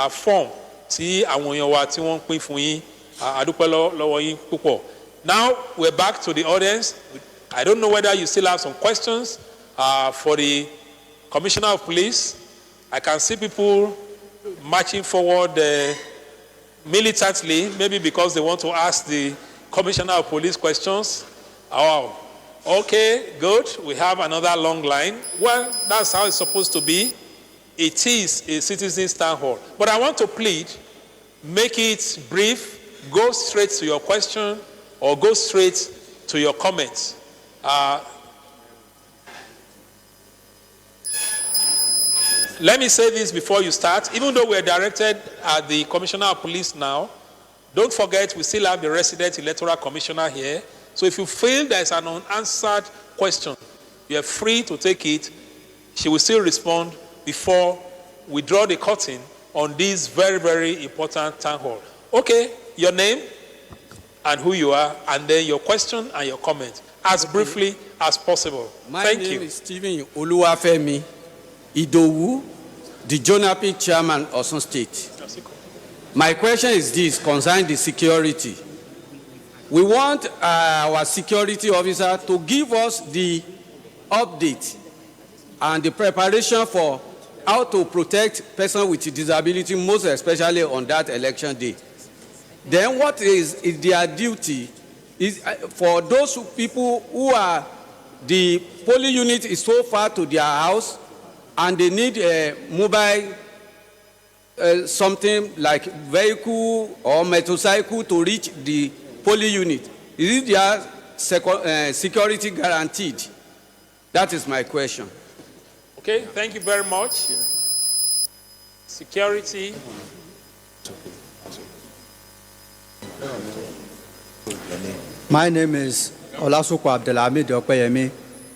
form tí àwọn èèyàn wa tí wọ́n ń pín fún yín àdúpẹ́ lọ́wọ́ yín púpọ̀. Now we're back to the audience. I don't know whether you still have some questions for the Commissioner of Police. I can see people marching forward militantly, maybe because they want to ask the Commissioner of Police questions. Oh, okay, good. We have another long line. Well, that's how it's supposed to be. It is a citizens' town hall. But I want to plead, make it brief, go straight to your question, or go straight to your comments. Let me say this before you start. Even though we're directed at the Commissioner of Police now, don't forget we still have the resident electoral commissioner here. So if you feel there's an unanswered question, you're free to take it. She will still respond before we draw the curtain on this very, very important town hall. Okay, your name and who you are, and then your question and your comment, as briefly as possible. Thank you.
My name is Stephen Oluwafemi Idowu, the Jonapin chairman of Osun State. My question is this, concerning the security. We want our security officer to give us the update and the preparation for how to protect persons with disability, most especially on that election day. Then what is their duty is for those people who are, the polling unit is so far to their house and they need a mobile something like vehicle or motorcycle to reach the polling unit. Is it their security guaranteed? That is my question.
Okay, thank you very much. Security.
My name is Olasoko Abdelhamid Okpeyemi,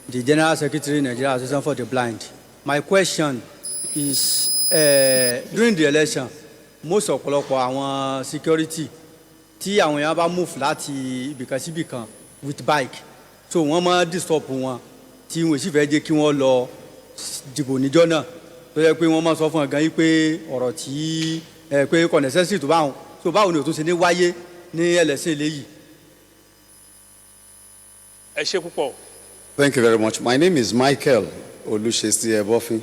the General Secretary, Nigeria Association for the Blind. My question is, during the election, most of our security, tí àwọn èèyàn bá move láti ibìkan sí ibìkan with bike, so wọ́n máa disturb wọn tí wọ́n sì fẹ́ jẹ́ kí wọ́n lọ dìbò níjọ́ náà. Tó yẹ pé wọ́n máa sọ fún ọ̀gá yìí pé ọ̀rọ̀ tí pé kò necessary tó bá wọn. so báwo ni òtún ṣe ní wáyé ní ẹlẹ́sìn eléyìí.
Ẹ ṣé púpọ̀.
Thank you very much. My name is Michael Olushesi Ebofi.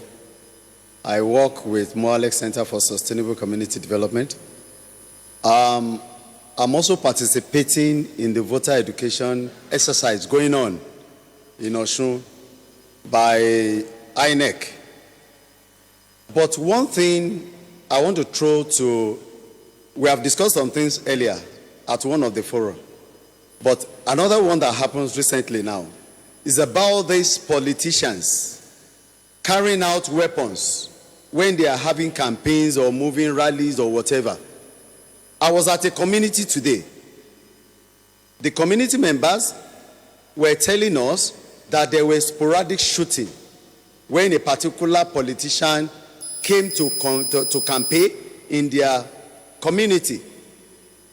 I work with Moalex Center for Sustainable Community Development. I'm also participating in the voter education exercise going on in Osun by INEC. But one thing I want to throw to, we have discussed some things earlier at one of the fora, but another one that happens recently now is about these politicians carrying out weapons when they are having campaigns or moving rallies or whatever. I was at a community today. The community members were telling us that there was sporadic shooting when a particular politician came to campaign in their community,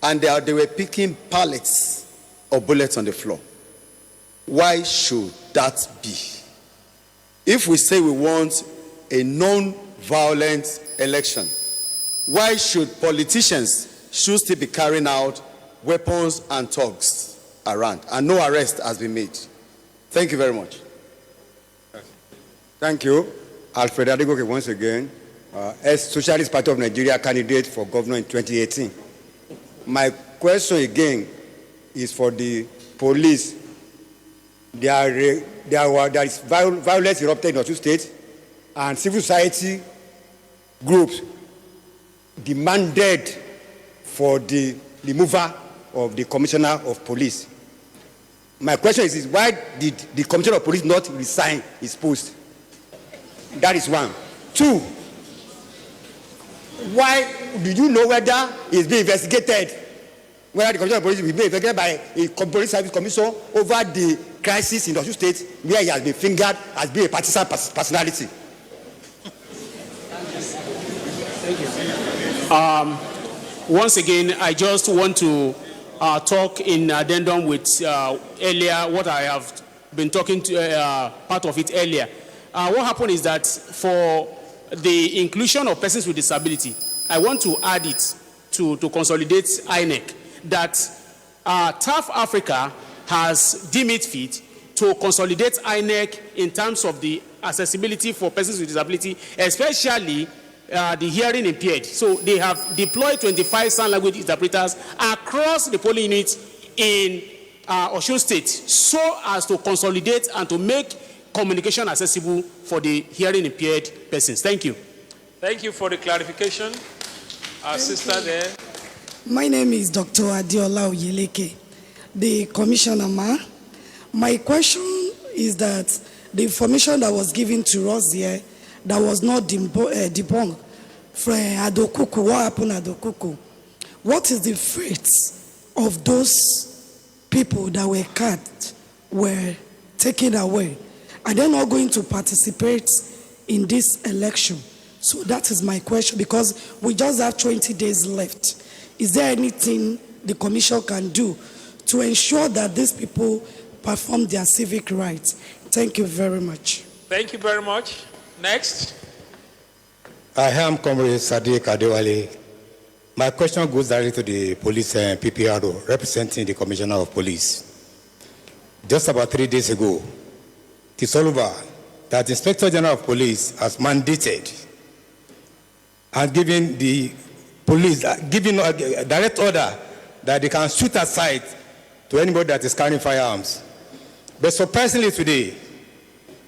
and they were picking pallets of bullets on the floor. Why should that be? If we say we want a non-violent election, why should politicians should still be carrying out weapons and thugs around, and no arrest has been made? Thank you very much.
Thank you. Alfred Adegoke once again, as Socialist Party of Nigeria candidate for governor in 2018. My question again is for the police. There is violence erupted in Osun State, and civil society groups demanded for the removal of the commissioner of police. My question is why did the commissioner of police not resign his post? That is one. Two, why do you know whether he's being investigated, whether the commissioner of police will be investigated by a police service commission over the crisis in Osun State where he has been fingered as being a partisan personality?
Thank you. Once again, I just want to talk in addendum with earlier what I have been talking to part of it earlier. What happened is that for the inclusion of persons with disability, I want to add it to consolidate INEC that TAF Africa has deemed it fit to consolidate INEC in terms of the accessibility for persons with disability, especially the hearing impaired. So they have deployed 25 sign language interpreters across the polling units in Osun State so as to consolidate and to make communication accessible for the hearing impaired persons. Thank you.
Thank you for the clarification. Our sister there.
My name is Dr. Adiola Oyeleke, the commissioner. My question is that the information that was given to us here that was not debunked from Adokuku, what happened at Adokuku? What is the fate of those people that were cut, were taken away? Are they not going to participate in this election? So that is my question, because we just have 20 days left. Is there anything the commission can do to ensure that these people perform their civic rights? Thank you very much.
Thank you very much. Next.
I am Comrade Sadiq Adewale. My question goes directly to the police PPRO, representing the Commissioner of Police. Just about 3 days ago, it is all over that the Inspector General of Police has mandated and given the police, giving a direct order that they can shoot aside to anybody that is carrying firearms. But surprisingly today,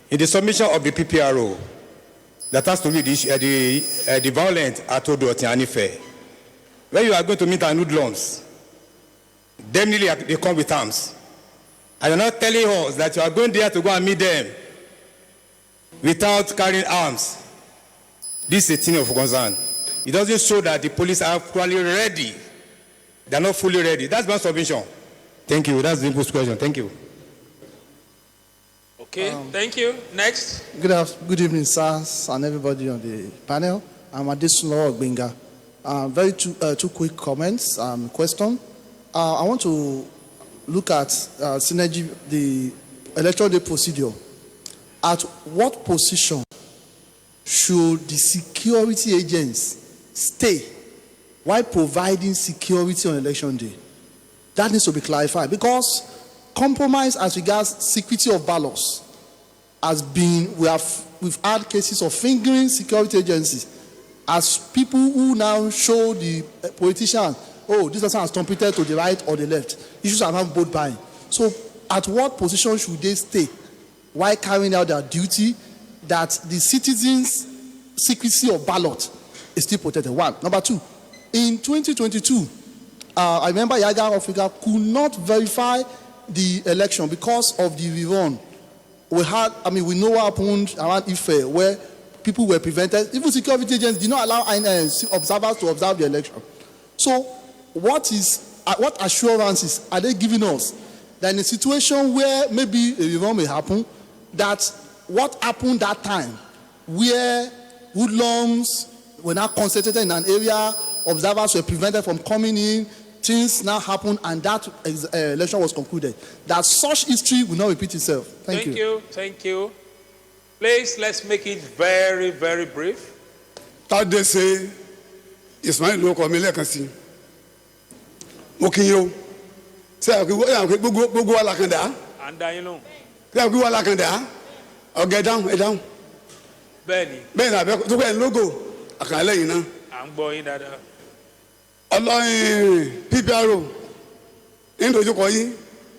in the submission of the PPRO, that has to be the violent at Odoti and Ife, when you are going to meet an hoodlums, definitely they come with arms. And you're not telling us that you are going there to go and meet them without carrying arms. This is a thing of concern. It doesn't show that the police are fully ready. They're not fully ready. That's my submission. Thank you. That's the good question. Thank you.
Okay, thank you. Next.
Good evening, sirs, and everybody on the panel. I'm Adesulo Ogbenga. Two quick comments and question. I want to look at synergy, the electoral day procedure. At what position should the security agents stay while providing security on election day. That needs to be clarified because compromise as regards security of ballots has been, we've had cases of fingering security agencies as people who now show the politician, oh, this person has trumpeted to the right or the left. Issues are now both buying. So at what position should they stay while carrying out their duty that the citizens' secrecy of ballot is still protected? One. Number two, in 2022, I remember Yaga Africa could not verify the election because of the rerun. We know what happened around Ife where people were prevented. Even security agents did not allow observers to observe the election. So what assurances are they giving us that in a situation where maybe a rerun may happen, that what happened that time where hoodlums were now concentrated in an area, observers were prevented from coming in, things now happened, and that election was concluded, that such history will not repeat itself. Thank you.
Thank you. Please, let's make it very, very brief.
Tade say, Ismail Loko Melekasi. Mokiyo. Say, Gugu Alakanda.
And you know.
Gugu Alakanda. Or get down.
Benny.
To get logo. I can't let you know.
I'm going that.
Ọlọ́yin PPRO ìdójúkọ yín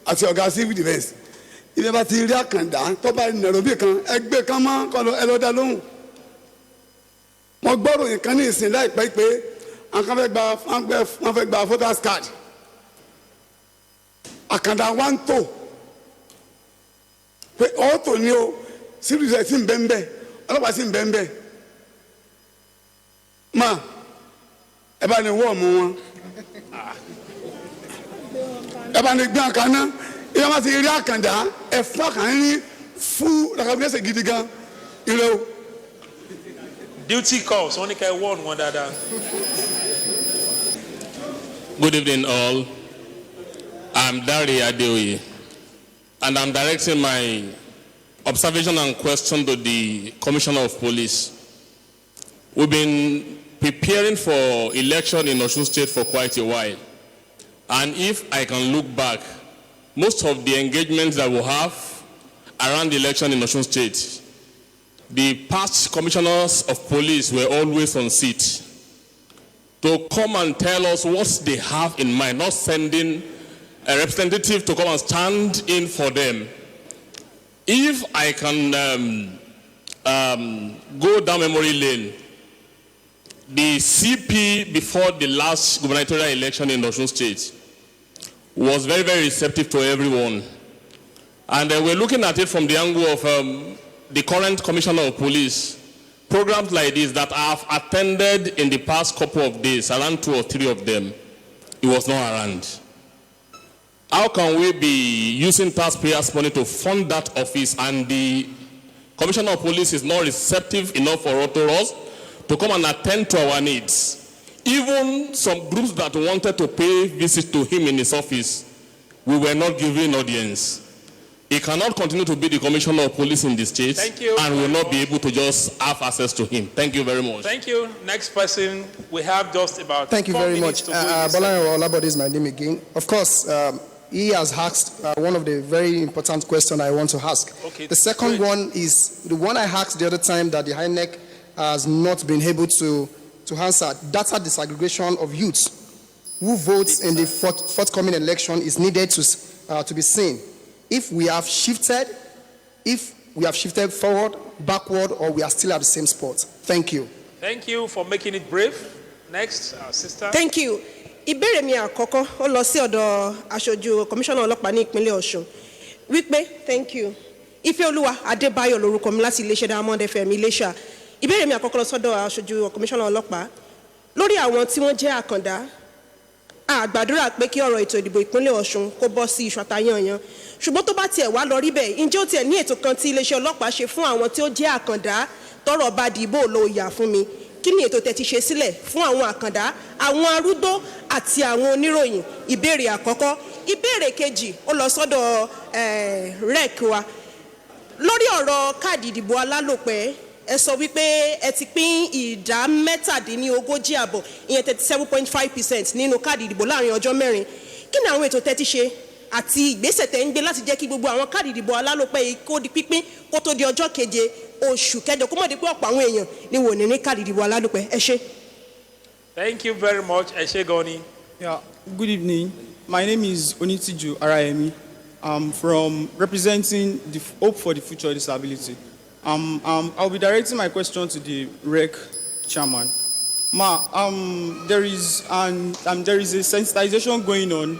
àti ọ̀gá civil defence ilé bá ti rí àkàndá tó bá Nairobi kan ẹgbẹ́ kan máa kọlọ ẹlọ́dà lóhùn. Mo gbọ́rò yìí kan ní ìsìn láìpẹ́ pé wọ́n fẹ́ gba voters card. Àkàndá wa ń tò pé ọ̀tò ni o civil defence sì ń bẹ́ ń bẹ́ ọlọ́pàá sì ń bẹ́ ń bẹ́. Ẹ bá ní wọ́ọ̀mù wọn ẹ bá ní gbọ́n kan náà ìyá máa ti rí àkàndá ẹ̀fọ́ kan ní fún làkàbíyèsè gidi gan ire o.
Duty calls only can warn one another.
Good evening, all. I'm Dari Adeoye, and I'm directing my observation and question to the Commissioner of Police. We've been preparing for election in Osun State for quite a while. And if I can look back, most of the engagements that we have around the election in Osun State, the past commissioners of police were always on seat to come and tell us what they have in mind, not sending a representative to come and stand in for them. If I can go down memory lane, the CP before the last gubernatorial election in Osun State was very, very receptive to everyone. And we're looking at it from the angle of the current Commissioner of Police. Programs like this that I've attended in the past couple of days, around 2 or 3 of them, he was not around. How can we be using taxpayers' money to fund that office and the Commissioner of Police is not receptive enough for us to come and attend to our needs? Even some groups that wanted to pay visits to him in his office, we were not given audience. He cannot continue to be the Commissioner of Police in the state and will not be able to just have access to him. Thank you very much.
Thank you. Next person, we have just about
Thank you
4
very
minutes
much.
to go.
Bolayo Olabode is my name again. Of course, he has asked one of the very important questions I want to ask.
Okay,
the second one is the one I asked the other time that the INEC has not been able to answer. Data disaggregation of youths who votes in the forthcoming election is needed to be seen. If we have shifted forward, backward, or we are still at the same spot. Thank you.
Thank you for making it brief. Next, our sister.
Thank you. Ìbéèrè mi àkọ́kọ́ ó lọ sí ọ̀dọ̀ aṣojú Commissioner ọlọ́pàá ní ìpínlẹ̀ Ọ̀ṣun. Wípé thank you. Ifeoluwa Adébáyọ̀ lórúkọ mi láti iléeṣẹ́ Diamond FM Iléṣà. Ìbéèrè mi àkọ́kọ́ lọ sọ́dọ̀ aṣojú Commissioner ọlọ́pàá. Lórí àwọn tí wọ́n jẹ́ àkàndá, a gbàdúrà pé kí ọ̀rọ̀ ètò ìdìbò ìpínlẹ̀ Ọ̀ṣun kó bọ́ sí iṣu àtayànyàn. Ṣùgbọ́n tó bá tiẹ̀ wá lọ rí bẹ́ẹ̀, ǹjẹ́ ó tiẹ̀ ní ètò kan tí iléeṣẹ́ ọlọ́pàá ṣe fún àwọn tí ó jẹ́ àkàndá tọ́rọ̀ bá di ìbò lo ìyà fún mi? Kí ni ètò tẹ́ ti ṣe sílẹ̀ fún àwọn àkàndá, àwọn arúgbó àti àwọn oníròyìn? Ìbéèrè àkọ́kọ́. Ìbéèrè kejì ó lọ sọ́dọ̀ rec wa. Lórí ọ̀rọ̀ káàdì ìdìbò alálòpẹ́, ẹ sọ wípé ẹ ti pín ìdá mẹ́tàdínlógójì àbọ̀ ìyẹn 37.5% nínú káàdì ìdìbò láàrin ọjọ́ mẹ́rin. Kí ni àwọn ètò tẹ́ ti ṣe àti ìgbésẹ̀ tẹ́ ń gbé láti jẹ́ kí gbogbo àwọn káàdì ìdìbò alálòpẹ́ yìí kó di pínpín kó tó di ọjọ́ keje oṣù kẹjọ kó mọ̀ di pé ọ̀pọ̀ àwọn èèyàn ni wò ní káàdì ìdìbò alálòpẹ́? Ẹ ṣé.
Thank you very much. Ẹ ṣé gan ni.
Yeah, good evening. My name is Onitiju Arayemi. I'm from representing the Hope for the Future Disability. I'll be directing my question to the REC chairman. There is a sensitization going on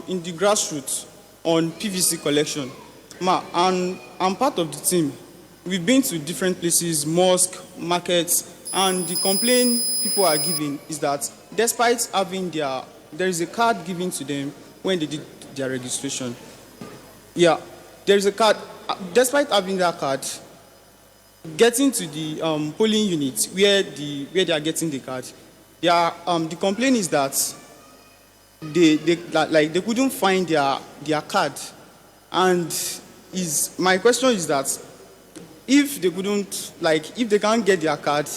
in the grassroots on PVC collection. And I'm part of the team. We've been to different places, mosques, markets, and the complaint people are giving is that despite having there is a card given to them when they did their registration. Yeah, there is a card. Despite having that card, getting to the polling unit where they are getting the card, the complaint is that they couldn't find their card. And my question is that if they can't get their card,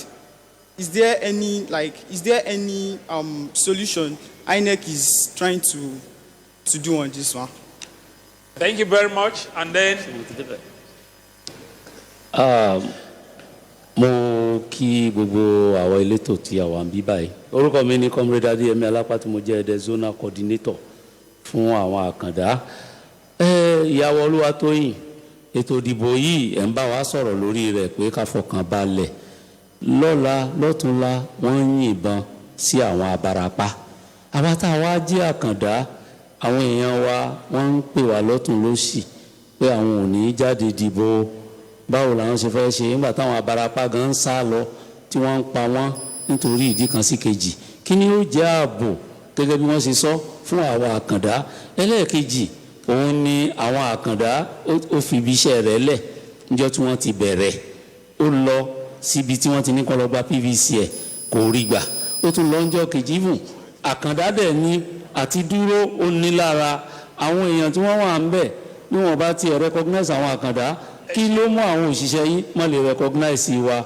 is there any solution INEC is trying to do on this one?
Thank you very much. And then
mo kí gbogbo àwọn elétò tí àwa ń bí báyìí. Orúkọ mi ni Comrade Adéyẹmí Alápá tí mo jẹ́ ẹ̀dẹ̀ zonal coordinator fún àwọn àkàndá. Ìyàwó Olúwatóyìn, ètò ìdìbò yìí ẹ̀ ń bá wa sọ̀rọ̀ lórí rẹ̀ pé ká fọkàn balẹ̀. Lọ́la lọ́túnla wọ́n ń yìnbọn sí àwọn abarapá. Àwa tá a wá jẹ́ àkàndá, àwọn èèyàn wa wọ́n ń pè wá lọ́tún lósì pé àwọn ò ní jáde dìbò. Báwo làwọn ṣe fẹ́ ṣe nígbà táwọn abarapá gan ń sá lọ tí wọ́n ń pa wọ́n nítorí ìdí kan sí kejì? Kí ni ó jẹ́ ààbò gẹ́gẹ́ bí wọ́n ṣe sọ fún àwọn àkàndá? Ẹlẹ́ẹ̀kejì òun ni àwọn àkàndá ó fi ibi iṣẹ́ rẹ̀ lẹ̀ níjọ́ tí wọ́n ti bẹ̀rẹ̀. Ó lọ síbi tí wọ́n ti ní kó lọ gba PVC ẹ̀ kò rí gbà. Ó tún lọ níjọ́ kejì fún àkàndá dẹ̀ ní àti dúró ó ní lára àwọn èèyàn tí wọ́n wà ń bẹ̀ bí wọ́n bá ti recognize àwọn àkàndá. Kí ló mú àwọn òṣìṣẹ́ yìí má lè recognize wa?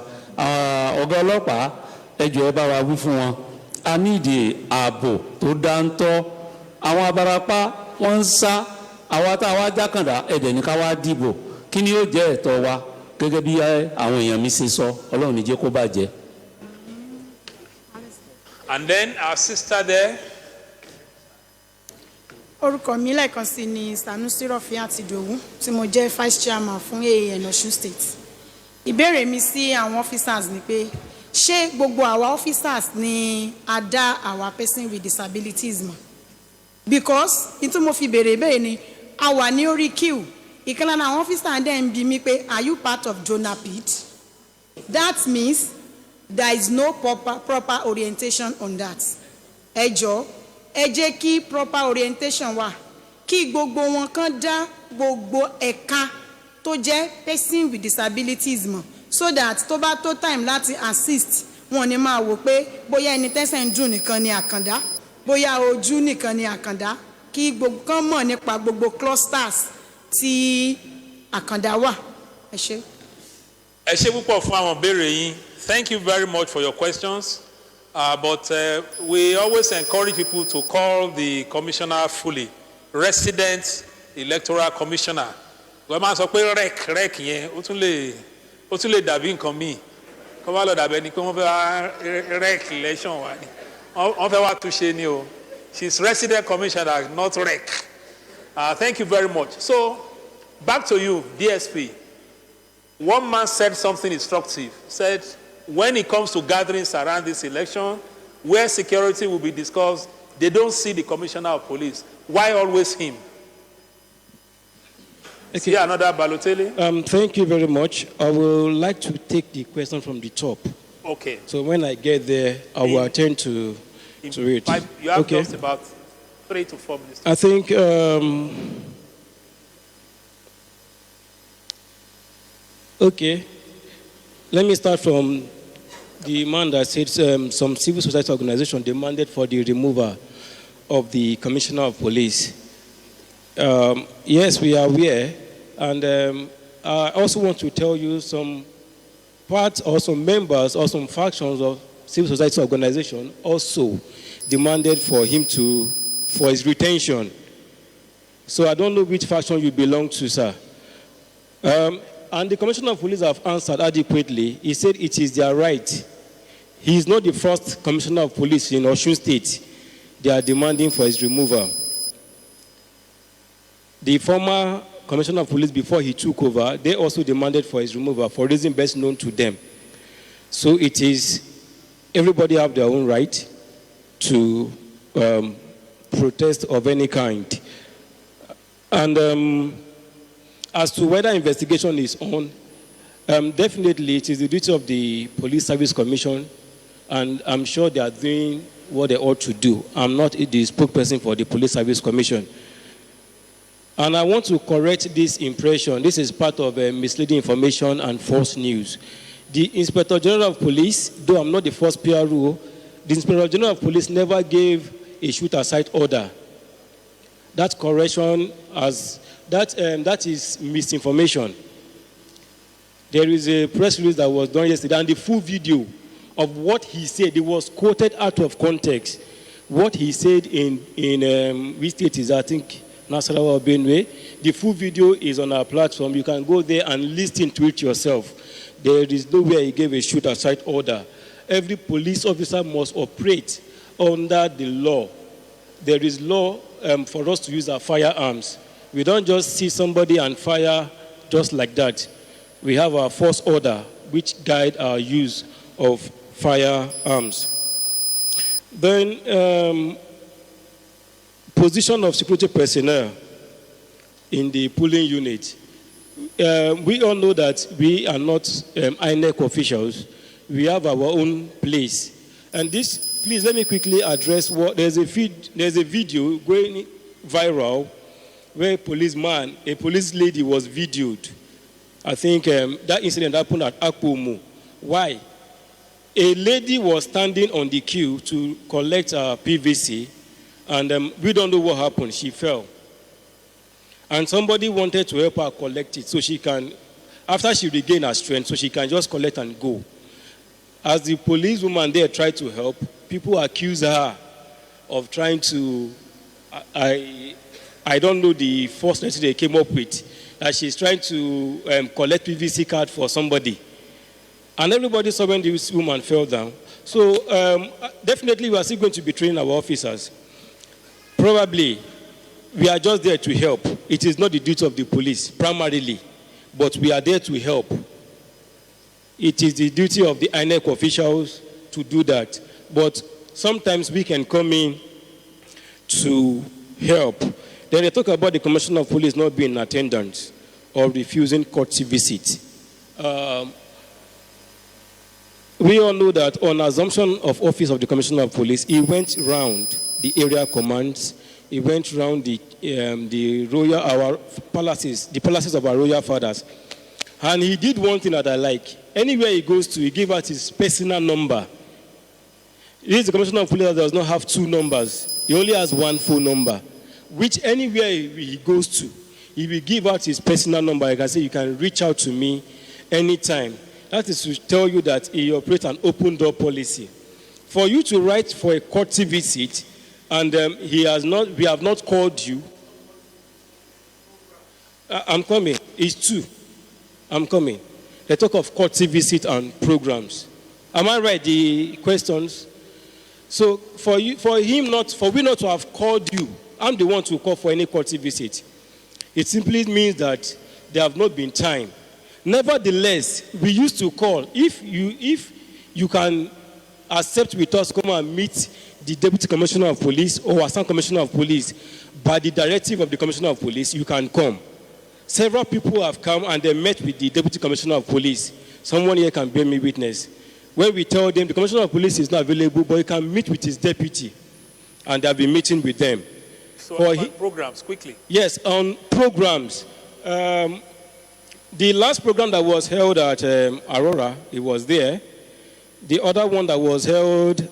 Ọ̀gá ọlọ́pàá ẹ jọ̀ọ́ ẹ bá wa wí fún wọn. A nídìí ààbò tó dáńtọ́. Àwọn abarapá wọ́n ń sá. Àwa tá a wá jákàndá ẹ̀dẹ̀ ní ká wá dìbò. Kí ni yóò jẹ́ ẹ̀tọ́ wa gẹ́gẹ́ bí àwọn èèyàn mi ṣe sọ? Ọlọ́run ní jẹ́ kó bàjẹ́.
And then our sister there.
Orúkọ mi lẹ́ẹ̀kan sí ni Sanusi Rọ̀fíà Ìdòwú tí mo jẹ́ vice chairman fún AAN Osun State. Ìbéèrè mi sí àwọn officers ni pé ṣé gbogbo àwa officers ni a dá àwa person with disabilities mọ̀? Because nítorí mo fi béèrè ni a wà ní orí queue. Ìkan lára àwọn officers dẹ̀ ń bi mí pé are you part of JONAPID? That means there is no proper orientation on that. Ẹ jọ̀ọ́ ẹ jẹ́ kí proper orientation wà kí gbogbo wọn kan dá gbogbo ẹ̀ka tó jẹ́ person with disabilities mọ̀ so that tó bá tó time láti assist wọn ni máa wò pé bóyá ẹni tẹ́sẹ̀ ń dùn nìkan ni àkàndá bóyá ojú nìkan ni àkàndá kí gbogbo kan mọ̀ nípa gbogbo clusters tí àkàndá wà. Ẹ ṣé.
Ẹ ṣé púpọ̀ fún àwọn ìbéèrè yín. Thank you very much for your questions. But we always encourage people to call the commissioner fully, resident electoral commissioner. Wọ́n máa sọ pé rec yẹn ó tún lè dàbí nǹkan míì. Kọ́ bá lọ dàbẹ́ ni pé wọ́n fẹ́ wá rec election wa ni. Wọ́n fẹ́ wá túnṣe ni o. She's resident commissioner, not rec. Thank you very much. So back to you, DSP. One man said something instructive. Said, when it comes to gatherings around this election, where security will be discussed, they don't see the commissioner of police. Why always him? Okay. Is another Balotelli?
Thank you very much. I would like to take the question from the top.
Okay.
So when I get there, I will attend to it.
You have just about 3 to 4 minutes.
I think okay. Let me start from the man that said some civil society organization demanded for the removal of the commissioner of police. Yes, we are aware, and I also want to tell you some part or some members or some factions of civil society organization also demanded for his retention. So I don't know which faction you belong to, sir. And the Commissioner of Police have answered adequately. He said it is their right. He is not the first Commissioner of Police in Osun State. They are demanding for his removal. The former Commissioner of Police, before he took over, they also demanded for his removal for reasons best known to them. So it is, everybody have their own right to protest of any kind. And as to whether investigation is on, definitely it is the duty of the Police Service Commission, and I'm sure they are doing what they ought to do. I'm not the spokesperson for the Police Service Commission. And I want to correct this impression. This is part of misleading information and false news. The Inspector General of Police, though I'm not the first PRO, the Inspector General of Police never gave a shoot-aside order. That correction, that is misinformation. There is a press release that was done yesterday, and the full video of what he said, it was quoted out of context. What he said in which state is, I think, Nasarawa or Benue. The full video is on our platform. You can go there and listen to it yourself. There is no way he gave a shoot-aside order. Every police officer must operate under the law. There is law for us to use our firearms. We don't just see somebody and fire just like that. We have our force order, which guide our use of firearms. Then, position of security personnel in the polling unit. We all know that we are not INEC officials. We have our own place. And this, please let me quickly address what, there's a video going viral where a police lady was videoed. I think that incident happened at Akpomu. Why? A lady was standing on the queue to collect her PVC, and we don't know what happened. She fell. And somebody wanted to help her collect it so she can, after she regained her strength, so she can just collect and go. As the policewoman there tried to help, people accused her of trying to, I don't know the first letter they came up with, that she's trying to collect PVC card for somebody. And everybody saw when this woman fell down. So definitely we are still going to be training our officers. Probably we are just there to help. It is not the duty of the police primarily, but we are there to help. It is the duty of the INEC officials to do that. But sometimes we can come in to help. Then they talk about the Commissioner of Police not being in attendance or refusing courtesy visit. We all know that on assumption of office of the Commissioner of Police, he went around the area commands, he went around the royal palaces, the palaces of our royal fathers. And he did one thing that I like. Anywhere he goes to, he gave out his personal number. He is the Commissioner of Police that does not have two numbers. He only has one phone number, which anywhere he goes to, he will give out his personal number. I can say, you can reach out to me anytime. That is to tell you that he operates an open door policy. For you to write for a courtesy visit, and we have not called you. I'm coming. It's two. I'm coming. They talk of courtesy visit and programs. Am I right? The questions. So for we not to have called you, I'm the one to call for any courtesy visit. It simply means that there have not been time. Nevertheless, we used to call. If you can accept with us, come and meet the Deputy Commissioner of Police or Assistant Commissioner of Police by the directive of the Commissioner of Police, you can come. Several people have come and they met with the Deputy Commissioner of Police. Someone here can bear me witness. When we tell them the Commissioner of Police is not available, but he can meet with his deputy, and they'll be meeting with them.
So on programs, quickly.
Yes, on programs. The last program that was held at Aurora, it was there. The other one that was held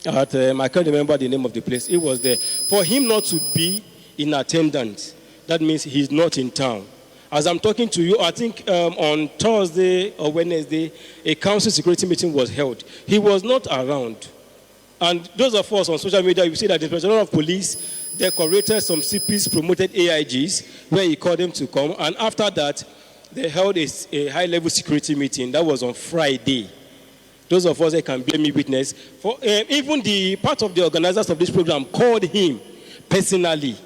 at, I can't remember the name of the place, it was there. For him not to be in attendance, that means he's not in town. As I'm talking to you, I think on Thursday or Wednesday, a council security meeting was held. He was not around. And those of us on social media, you see that the Inspector General of Police decorated some CPs, promoted AIGs, where he called them to come. And after that, they held a high-level security meeting. That was on Friday. Those of us that can bear me witness. For even the part of the organizers of this program called him personally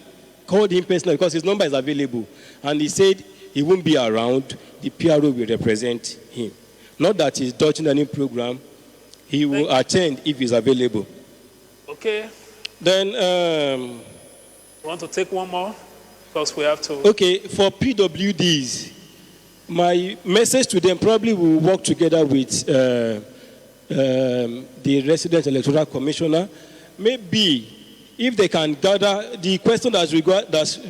because his number is available. And he said he won't be around. The PRO will represent him. Not that he's dodging any program. He will attend if he's available.
Okay.
Then,
want to take one more? Because we have to.
Okay, for PWDs, my message to them probably will work together with the resident electoral commissioner. Maybe if they can gather the question that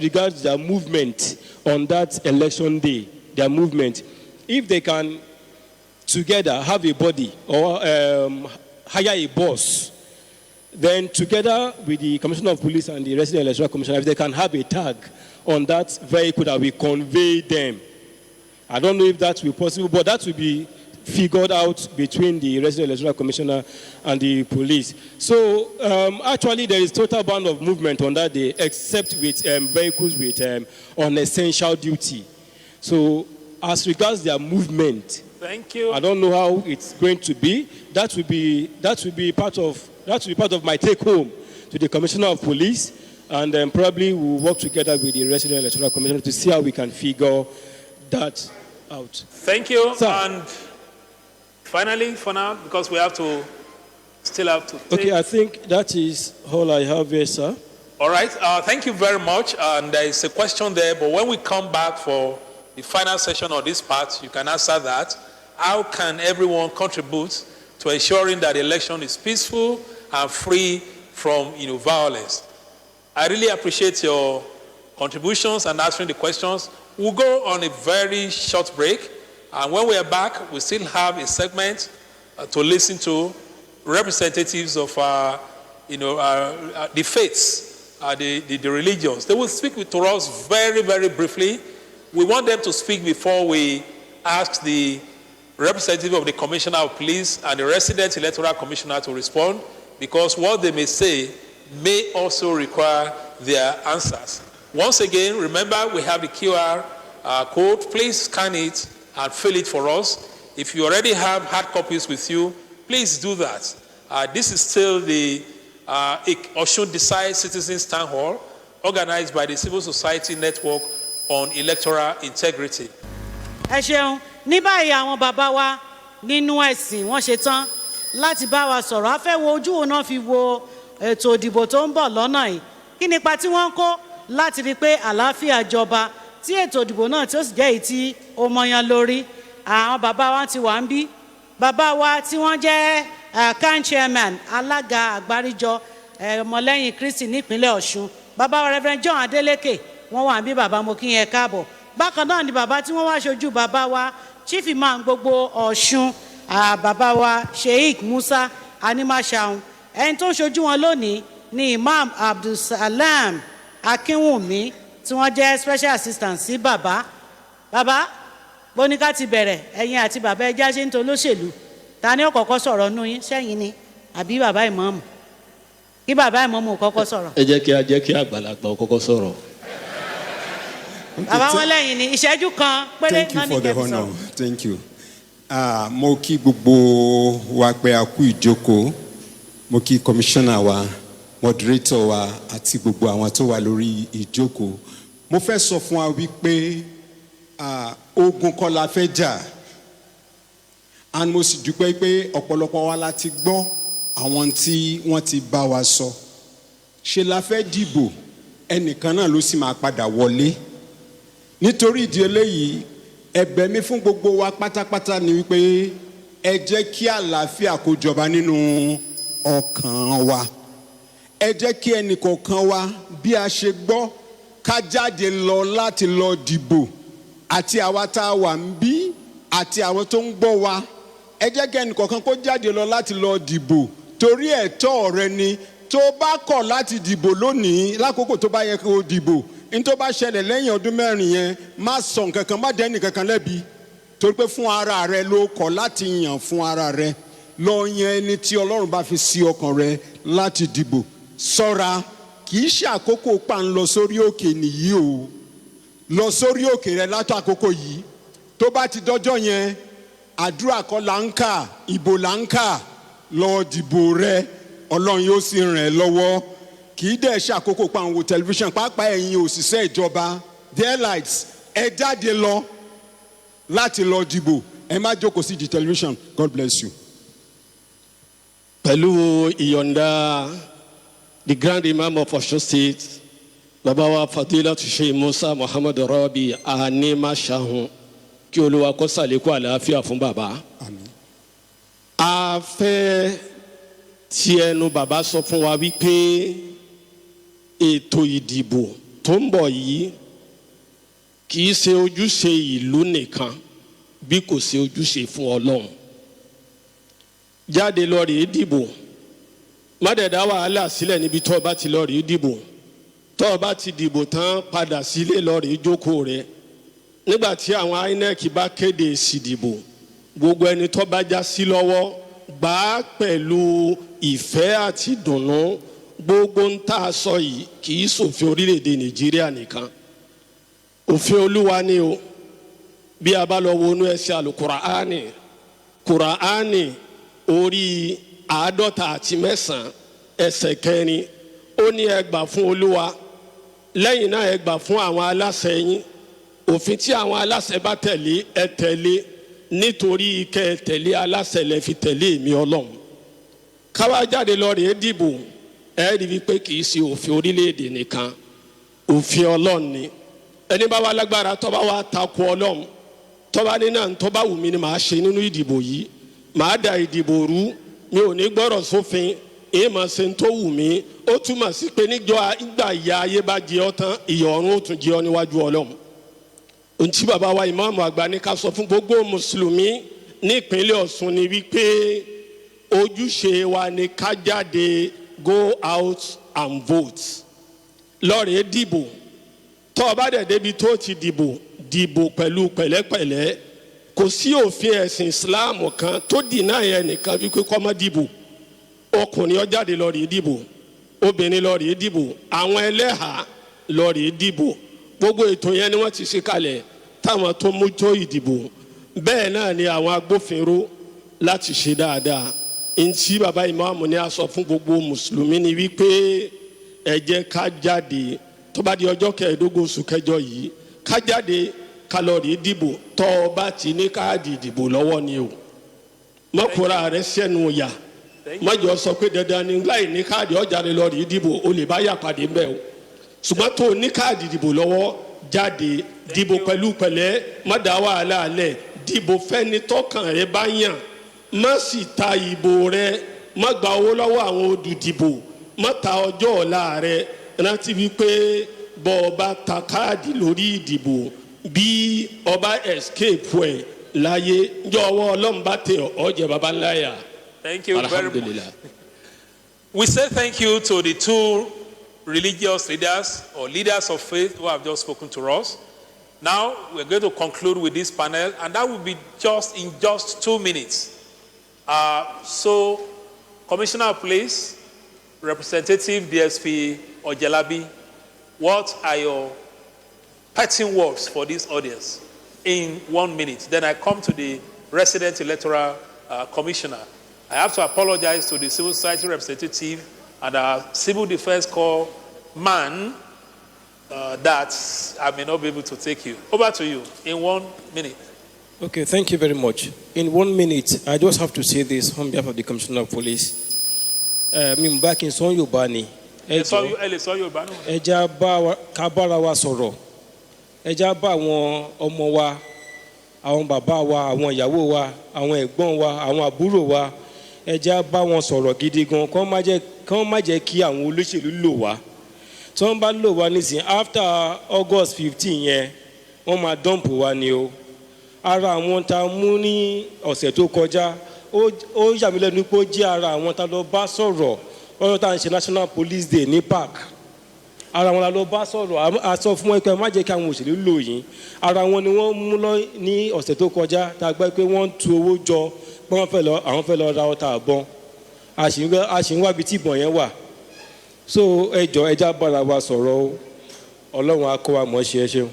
regards their movement on that election day, their movement, if they can together have a body or hire a boss, then together with the Commissioner of Police and the resident electoral commissioner, if they can have a tag on that vehicle that will convey them. I don't know if that will be possible, but that will be figured out between the resident electoral commissioner and the police. So actually there is total ban of movement on that day, except with vehicles with unessential duty. So as regards their movement,
thank you.
I don't know how it's going to be. That will be part of my take home to the Commissioner of Police, and then probably we'll work together with the resident electoral commissioner to see how we can figure that out.
Thank you.
Sir.
And finally, for now, because we still have to take.
Okay, I think that is all I have here, sir.
All right. Thank you very much. And there is a question there, but when we come back for the final session of this part, you can answer that. How can everyone contribute to ensuring that the election is peaceful and free from violence? I really appreciate your contributions and answering the questions. We'll go on a very short break, and when we are back, we still have a segment to listen to representatives of the faiths, the religions. They will speak to us very, very briefly. We want them to speak before we ask the representative of the Commissioner of Police and the resident electoral commissioner to respond, because what they may say may also require their answers. Once again, remember we have the QR code. Please scan it and fill it for us. If you already have hard copies with you, please do that. This is still the Osun Decide Citizens Townhall, organized by the Civil Society Network on Electoral Integrity.
Ẹ ṣeun, ní báyìí àwọn bàbá wa nínú ẹ̀sìn wọ́n ṣe tán láti bá wa sọ̀rọ̀. A fẹ́ wo ojú wo náà fi wo ètò ìdìbò tó ń bọ̀ lọ́nà yìí. Kí nípa tí wọ́n ń kó láti rí pé àlàáfíà jọba tí ètò ìdìbò náà tí ó sì jẹ́ èyí tí ó mọyán lórí. Àwọn bàbá wa ti wà ń bí. Bàbá wa tí wọ́n jẹ́ CAN chairman alága àgbáríjọ ọmọlẹ́yìn Kristi nípínlẹ̀ Ọ̀ṣun. Bàbá wa Reverend John Adeleke wọ́n wà ń bí. Bàbá mo kí yẹn káàbọ̀. Bákan náà ni bàbá tí wọ́n wá ṣojú bàbá wa Chief Imam gbogbo Ọ̀ṣun, bàbá wa Sheikh Musa Animashaun. Ẹni tó ń ṣojú wọn lónìí ni Imam Abdulsalam Akínwùmí tí wọ́n jẹ́ special assistant sí bàbá. Bàbá bóníká ti bẹ̀rẹ̀ ẹ̀yin àti bàbá ẹja ṣe ń to olóṣèlú. Ta ni ó kọ́kọ́ sọ̀rọ̀ nú yín, sẹ́yìn ni àbí bàbá ìmáàmù? Kí bàbá ìmáàmù kọ́kọ́ sọ̀rọ̀.
Ẹ jẹ́ kí àgbàlagbà kọ́kọ́ sọ̀rọ̀.
Bàbá wọn lẹ́yìn ni ìṣẹ́jú kan péré
Thank you
náà ní
for the
kẹ́kẹ́
honor.
sọ̀rọ̀.
Thank you. Mo kí gbogbo wa pé a kú ìjókòó. Mo kí commissioner wa, moderator wa àti gbogbo àwọn tó wà lórí ìjókòó. Mo fẹ́ sọ fún wa wípé ogun kọ́ la fẹ́ jà. And mo sì dúpẹ́ pé ọ̀pọ̀lọpọ̀ wa la ti gbọ́ àwọn tí wọ́n ti bá wa sọ. Ṣé la fẹ́ dìbò, ẹnìkan náà ló sì máa padà wọlé. Nítorí ìdí eléyìí, ẹ̀bẹ̀ mi fún gbogbo wa pátápátá ni wípé ẹ jẹ́ kí àlàáfíà kó jọba nínú ọkàn wa. Ẹ jẹ́ kí ẹnìkọ̀ọ̀kan wa bí a ṣe gbọ́ ká jáde lọ láti lọ dìbò, àti àwa tá a wà ń bí àti àwọn tó ń gbọ́ wa. Ẹ jẹ́ kí ẹnìkọ̀ọ̀kan kó jáde lọ láti lọ dìbò, torí ẹ̀tọ́ rẹ ni. Tó bá kọ̀ láti dìbò lónìí lákòókò tó bá yẹ kó dìbò, n tó bá ṣẹlẹ̀ lẹ́yìn ọdún mẹ́rin yẹn má sọ nǹkan kan má dẹ́ni kankan lẹ́bi torí pé fún ara rẹ ló kọ̀ láti yàn fún ara rẹ lọ yan ẹni tí Ọlọ́run bá fi sí ọkàn rẹ láti dìbò ṣọ́ra kì í ṣe àkókò pa ń lọ sórí òkè nìyí o lọ sórí òkè rẹ látọ̀ àkókò yìí tó bá ti dọ́jọ́ yẹn àdúrà kọ́ là ń kà ìbò là ń kà lọ dìbò rẹ Ọlọ́run yóò sì ràn ẹ́ lọ́wọ́ kì í dẹ̀ ṣe àkókò pa ń wo tẹlifíṣàn pàápàá ẹ̀yin òṣìṣẹ́ ìjọba daylights ẹ jáde lọ láti lọ dìbò ẹ má jókòó sí di tẹlifíṣàn. God bless you.
Pẹ̀lú ìyọ̀ǹda the Grand Imam of Osun State bàbá wa Fadilatu Sheikh Musa Muhammad Rabi Anima Shahun kí Olúwa kó ṣàlékún àlàáfíà fún bàbá. A fẹ́ tí ẹnu bàbá sọ fún wa wípé ètò ìdìbò tó ń bọ̀ yìí kì í ṣe ojúṣe ìlú nìkan bí kò ṣe ojúṣe fún Ọlọ́run. Jáde lọ rèé dìbò má dẹ̀ dá wàhálà sílẹ̀ níbi tó o bá ti lọ rèé dìbò tó o bá ti dìbò tán padà sílé lọ rèé jókòó rẹ nígbà tí àwọn INEC bá kéde èsì ìdìbò gbogbo ẹni tó bá já sí lọ́wọ́ gbà á pẹ̀lú ìfẹ́ àti ìdùnnú gbogbo ń tà sọ yìí kì í ṣòfin orílẹ̀-èdè Nàìjíríà nìkan òfin Olúwa ni o bí a bá lọ wọnú ẹsẹ̀ àlùkùránì kùránì orí 59 ẹsẹ̀ 4 ó ní ẹ gbà fún Olúwa lẹ́yìn náà ẹ gbà fún àwọn aláṣẹ yín òfin tí àwọn aláṣẹ bá tẹ̀lé ẹ tẹ̀lé nítorí kẹ́ ẹ tẹ̀lé aláṣẹ lẹ fi tẹ̀lé èmi Ọlọ́run káwá jáde lọ rèé dìbò ẹ rí i pé kì í ṣe òfin orílẹ̀-èdè nìkan òfin Ọlọ́run ni ẹni bá wà lágbára tó bá wà takò Ọlọ́run tó bá ní náà tó bá wù mí ni màá ṣe nínú ìdìbò yìí màá da ìdìbò rú mi ò ní gbọ́rọ̀ sófin èyí máa ṣe tó wù mí ó túmọ̀ sí pé níjọ́ ìgbà ìyà ayé bá jẹ ọ́ tán ìyà ọ̀run ó tún jẹ ọ́ níwájú Ọlọ́run. Ohun tí bàbá wa ìmáàmù àgbà ní ká sọ fún gbogbo mùsùlùmí ní ìpínlẹ̀ Ọ̀ṣun ni wípé ojúṣe wa ni ká jáde go out and vote lọ́ọ̀rẹ́ dìbò tó o bá dẹ̀ débi tó ti dìbò pẹ̀lú pẹ̀lẹ́pẹ̀lẹ́ kò sí òfin ẹ̀sìn Islam kan tó dìnnà yẹn nìkan wípé kó má dìbò ọkùnrin ó jáde lọ rèé dìbò obìnrin lọ rèé dìbò àwọn ẹlẹ́hà lọ rèé dìbò gbogbo ètò yẹn ni wọ́n ti ṣe kalẹ̀ táwọn tó mójútó ìdìbò bẹ́ẹ̀ náà ni àwọn agbófinró láti ṣe dáadáa ntí bàbá ìmáàmù ni a sọ fún gbogbo mùsùlùmí ni wípé ẹ jẹ́ ká jáde tó bá di ọjọ́ 15 oṣù kẹjọ yìí ká jáde ká lọ rèé dìbò tó o bá ti ní káàdì ìdìbò lọ́wọ́ ni o mọ́kúra rẹ sẹ́nu yà mọ́jọ sọ pé dandan ni láì ní káàdì ọ̀jáde lọ rèé dìbò o lè bá yà pàdé mbẹ́ o ṣùgbọ́n tó o ní káàdì ìdìbò lọ́wọ́ jáde dìbò pẹ̀lú pẹ̀lẹ́ má dá wàhálà alẹ̀ dìbò fẹ́ni tọ́kàn rẹ bá yàn má sì ta ìbò rẹ má gba owó lọ́wọ́ àwọn olùdìbò má ta ọjọ́ ọ̀la rẹ rántí wípé bọ́ ọ bá ta káàdì lórí ìdìbò bí ọba escape ẹ̀ láyé njọ́ ọwọ́ Ọlọ́run bá tẹ ọ̀jẹ̀ baba ńlá yà.
Thank you very much. We say thank you to the two religious leaders or leaders of faith who have just spoken to us. Now we're going to conclude with this panel, and that will be in just 2 minutes. So, Commissioner of Police, Representative DSP Ojelabi, what are your parting words for this audience in 1 minute? Then I come to the resident electoral commissioner. I have to apologize to the civil society representative and our civil defense corps man that I may not be able to take you. Over to you in 1 minute.
Okay, thank you very much. In 1 minute, I just have to say this on behalf of the Commissioner of Police. I'm back in Son Yobani. Ẹja kábàárà wa sọ̀rọ̀. Ẹja bá àwọn ọmọ wa, àwọn bàbá wa, àwọn ìyàwó wa, àwọn ẹ̀gbọ́n wa, àwọn àbúrò wa. Ẹja bá wọn sọ̀rọ̀ gidi gan. Kán má jẹ́ kí àwọn olóṣèlú lò wá. Tí wọ́n bá lò wá nísìnyí after August 15 yẹn, wọ́n máa dump wa ni o. Ara àwọn tá a mú ní ọ̀sẹ̀ tó kọjá ó yà mí lẹ́nu pé ó jẹ́ ara àwọn tá a lọ bá sọ̀rọ̀ ọ̀rọ̀ tá à ń ṣe National Police Day ní park ara wọn la lọ bá sọ̀rọ̀ a sọ fún wọn pé má jẹ́ kí àwọn òṣèlú lò yín ara wọn ni wọ́n mú lọ ní ọ̀sẹ̀ tó kọjá tá a gbọ́ pé wọ́n ń tu owó jọ pé àwọn fẹ́ lọ ra ọta àbọn a sì ń wá ibi tí ìbọn yẹn wà so ẹja bára wa sọ̀rọ̀ ọlọ́run á kọ́ wa mọ̀ ṣe é ṣeun.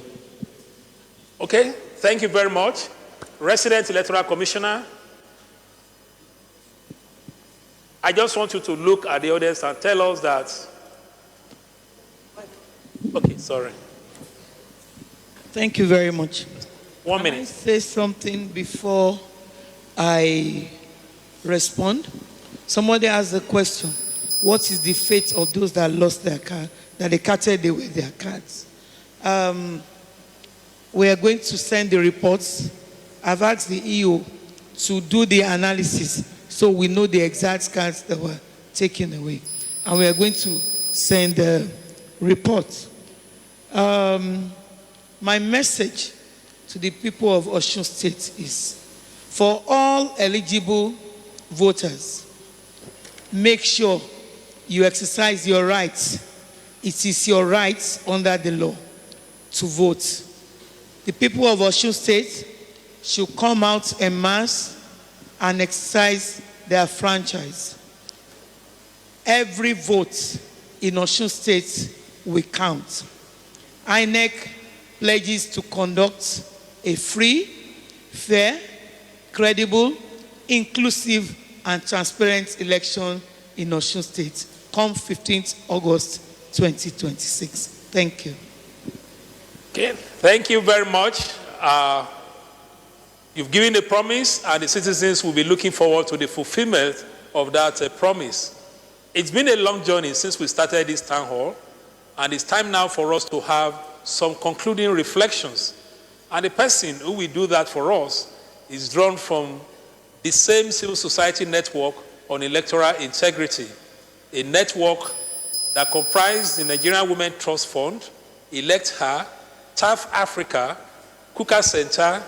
Okay, thank you very much. Resident Electoral Commissioner, I just want you to look at the audience and tell us that. Okay, sorry.
Thank you very much.
1 minute.
Can I say something before I respond? Somebody asked the question, what is the fate of those that lost their card, that they carted away their cards? We are going to send the reports. I've asked the EO to do the analysis so we know the exact cards that were taken away. And we are going to send the report. My message to the people of Osun State is, for all eligible voters, make sure you exercise your rights. It is your right under the law to vote. The people of Osun State should come out en masse and exercise their franchise. Every vote in Osun State will count. INEC pledges to conduct a free, fair, credible, inclusive, and transparent election in Osun State come 15th August 2026. Thank you.
Okay, thank you very much. You've given a promise, and the citizens will be looking forward to the fulfillment of that promise. It's been a long journey since we started this town hall, and it's time now for us to have some concluding reflections. And the person who will do that for us is drawn from the same civil society network on electoral integrity, a network that comprised the Nigerian Women Trust Fund, Elect Her, TAF Africa, Kuka Center,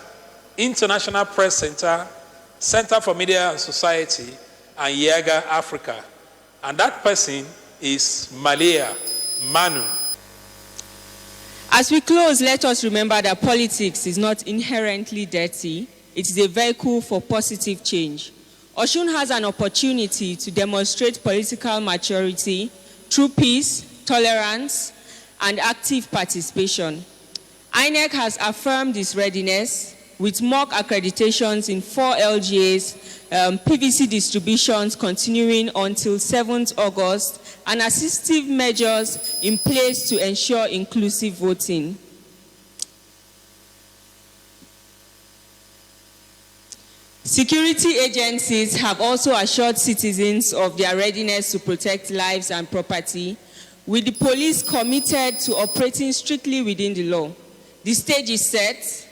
International Press Center, Center for Media and Society, and Yaga Africa. And that person is Malia Manu.
As we close, let us remember that politics is not inherently dirty. It is a vehicle for positive change. Osun has an opportunity to demonstrate political maturity through peace, tolerance, and active participation. INEC has affirmed its readiness with mock accreditations in 4 LGAs, PVC distributions continuing until 7th August, and assistive measures in place to ensure inclusive voting. Security agencies have also assured citizens of their readiness to protect lives and property, with the police committed to operating strictly within the law. The stage is set.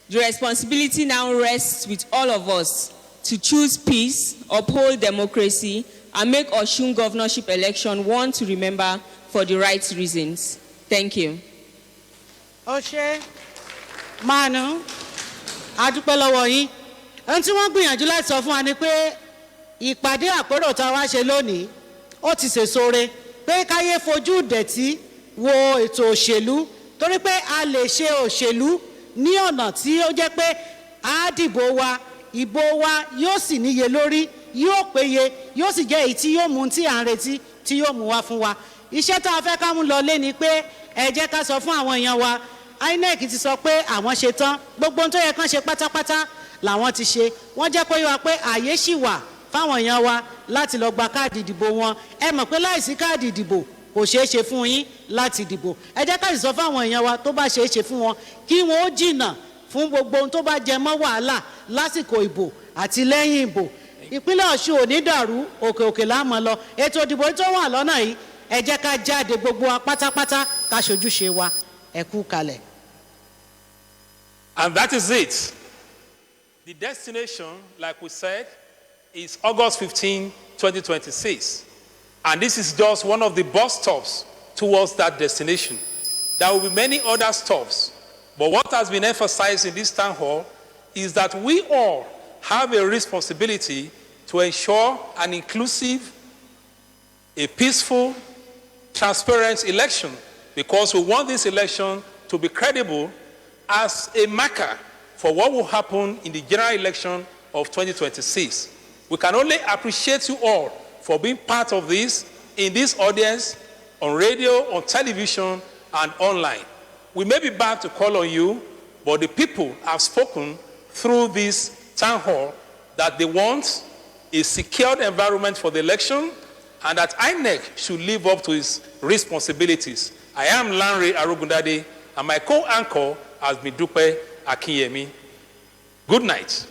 The responsibility now rests with all of us to choose peace, uphold democracy, and make Osun governorship election one to remember for the right reasons. Thank you.
Ọṣẹ Manu adúpẹ́ lọ́wọ́ yín. Ẹni tí wọ́n gbìyànjú láti sọ fún wa ni pé ìpàdé àpérò tá a wá ṣe lónìí ó ti sèsore pé káyé fojú dẹ̀tí wo ètò òṣèlú torí pé a lè ṣe òṣèlú ní ọ̀nà tí ó jẹ́ pé a dìbò wa ìbò wa yóò sì níye lórí yóò péye yóò sì jẹ́ èyí tí yóò mú tí à ń retí tí yóò mú wá fún wa. Iṣẹ́ tá a fẹ́ ká mú lọ lé ni pé ẹ jẹ́ ká sọ fún àwọn èèyàn wa INEC ti sọ pé àwọn ṣe tán gbogbo ohun tó yẹ kán ṣe pátápátá làwọn ti ṣe wọ́n jẹ́ kó yé wa pé àyè ṣì wà fáwọn èèyàn wa láti lọ gba káàdì ìdìbò wọn ẹ mọ̀ pé láìsí káàdì ìdìbò kò ṣeé ṣe fún yín láti dìbò ẹ jẹ́ ká sì sọ fáwọn èèyàn wa tó bá ṣeé ṣe fún wọn kí wọn ó jìnnà fún gbogbo ohun tó bá jẹ mọ́ wàhálà lásìkò ìbò àti lẹ́yìn ìbò ìpínlẹ̀ Ọ̀ṣun ò ní dàrú òkè òkè láàmú lọ ètò ìdìbò tó wà lọ́nà yìí ẹ jẹ́ ká jáde gbogbo wa pátápátá ká ṣojúṣe wa ẹ kú kalẹ̀.
And that is it. The destination, like we said, is August 15, 2026. And this is just one of the bus stops towards that destination. There will be many other stops. But what has been emphasized in this town hall is that we all have a responsibility to ensure an inclusive, a peaceful, transparent election because we want this election to be credible as a marker for what will happen in the general election of 2026. We can only appreciate you all for being part of this in this audience, on radio, on television, and online. We may be back to call on you, but the people have spoken through this town hall that they want a secured environment for the election and that INEC should live up to its responsibilities. I am Lanre Arogundade, and my co-anchor has been Dupe Akinyemi. Good night.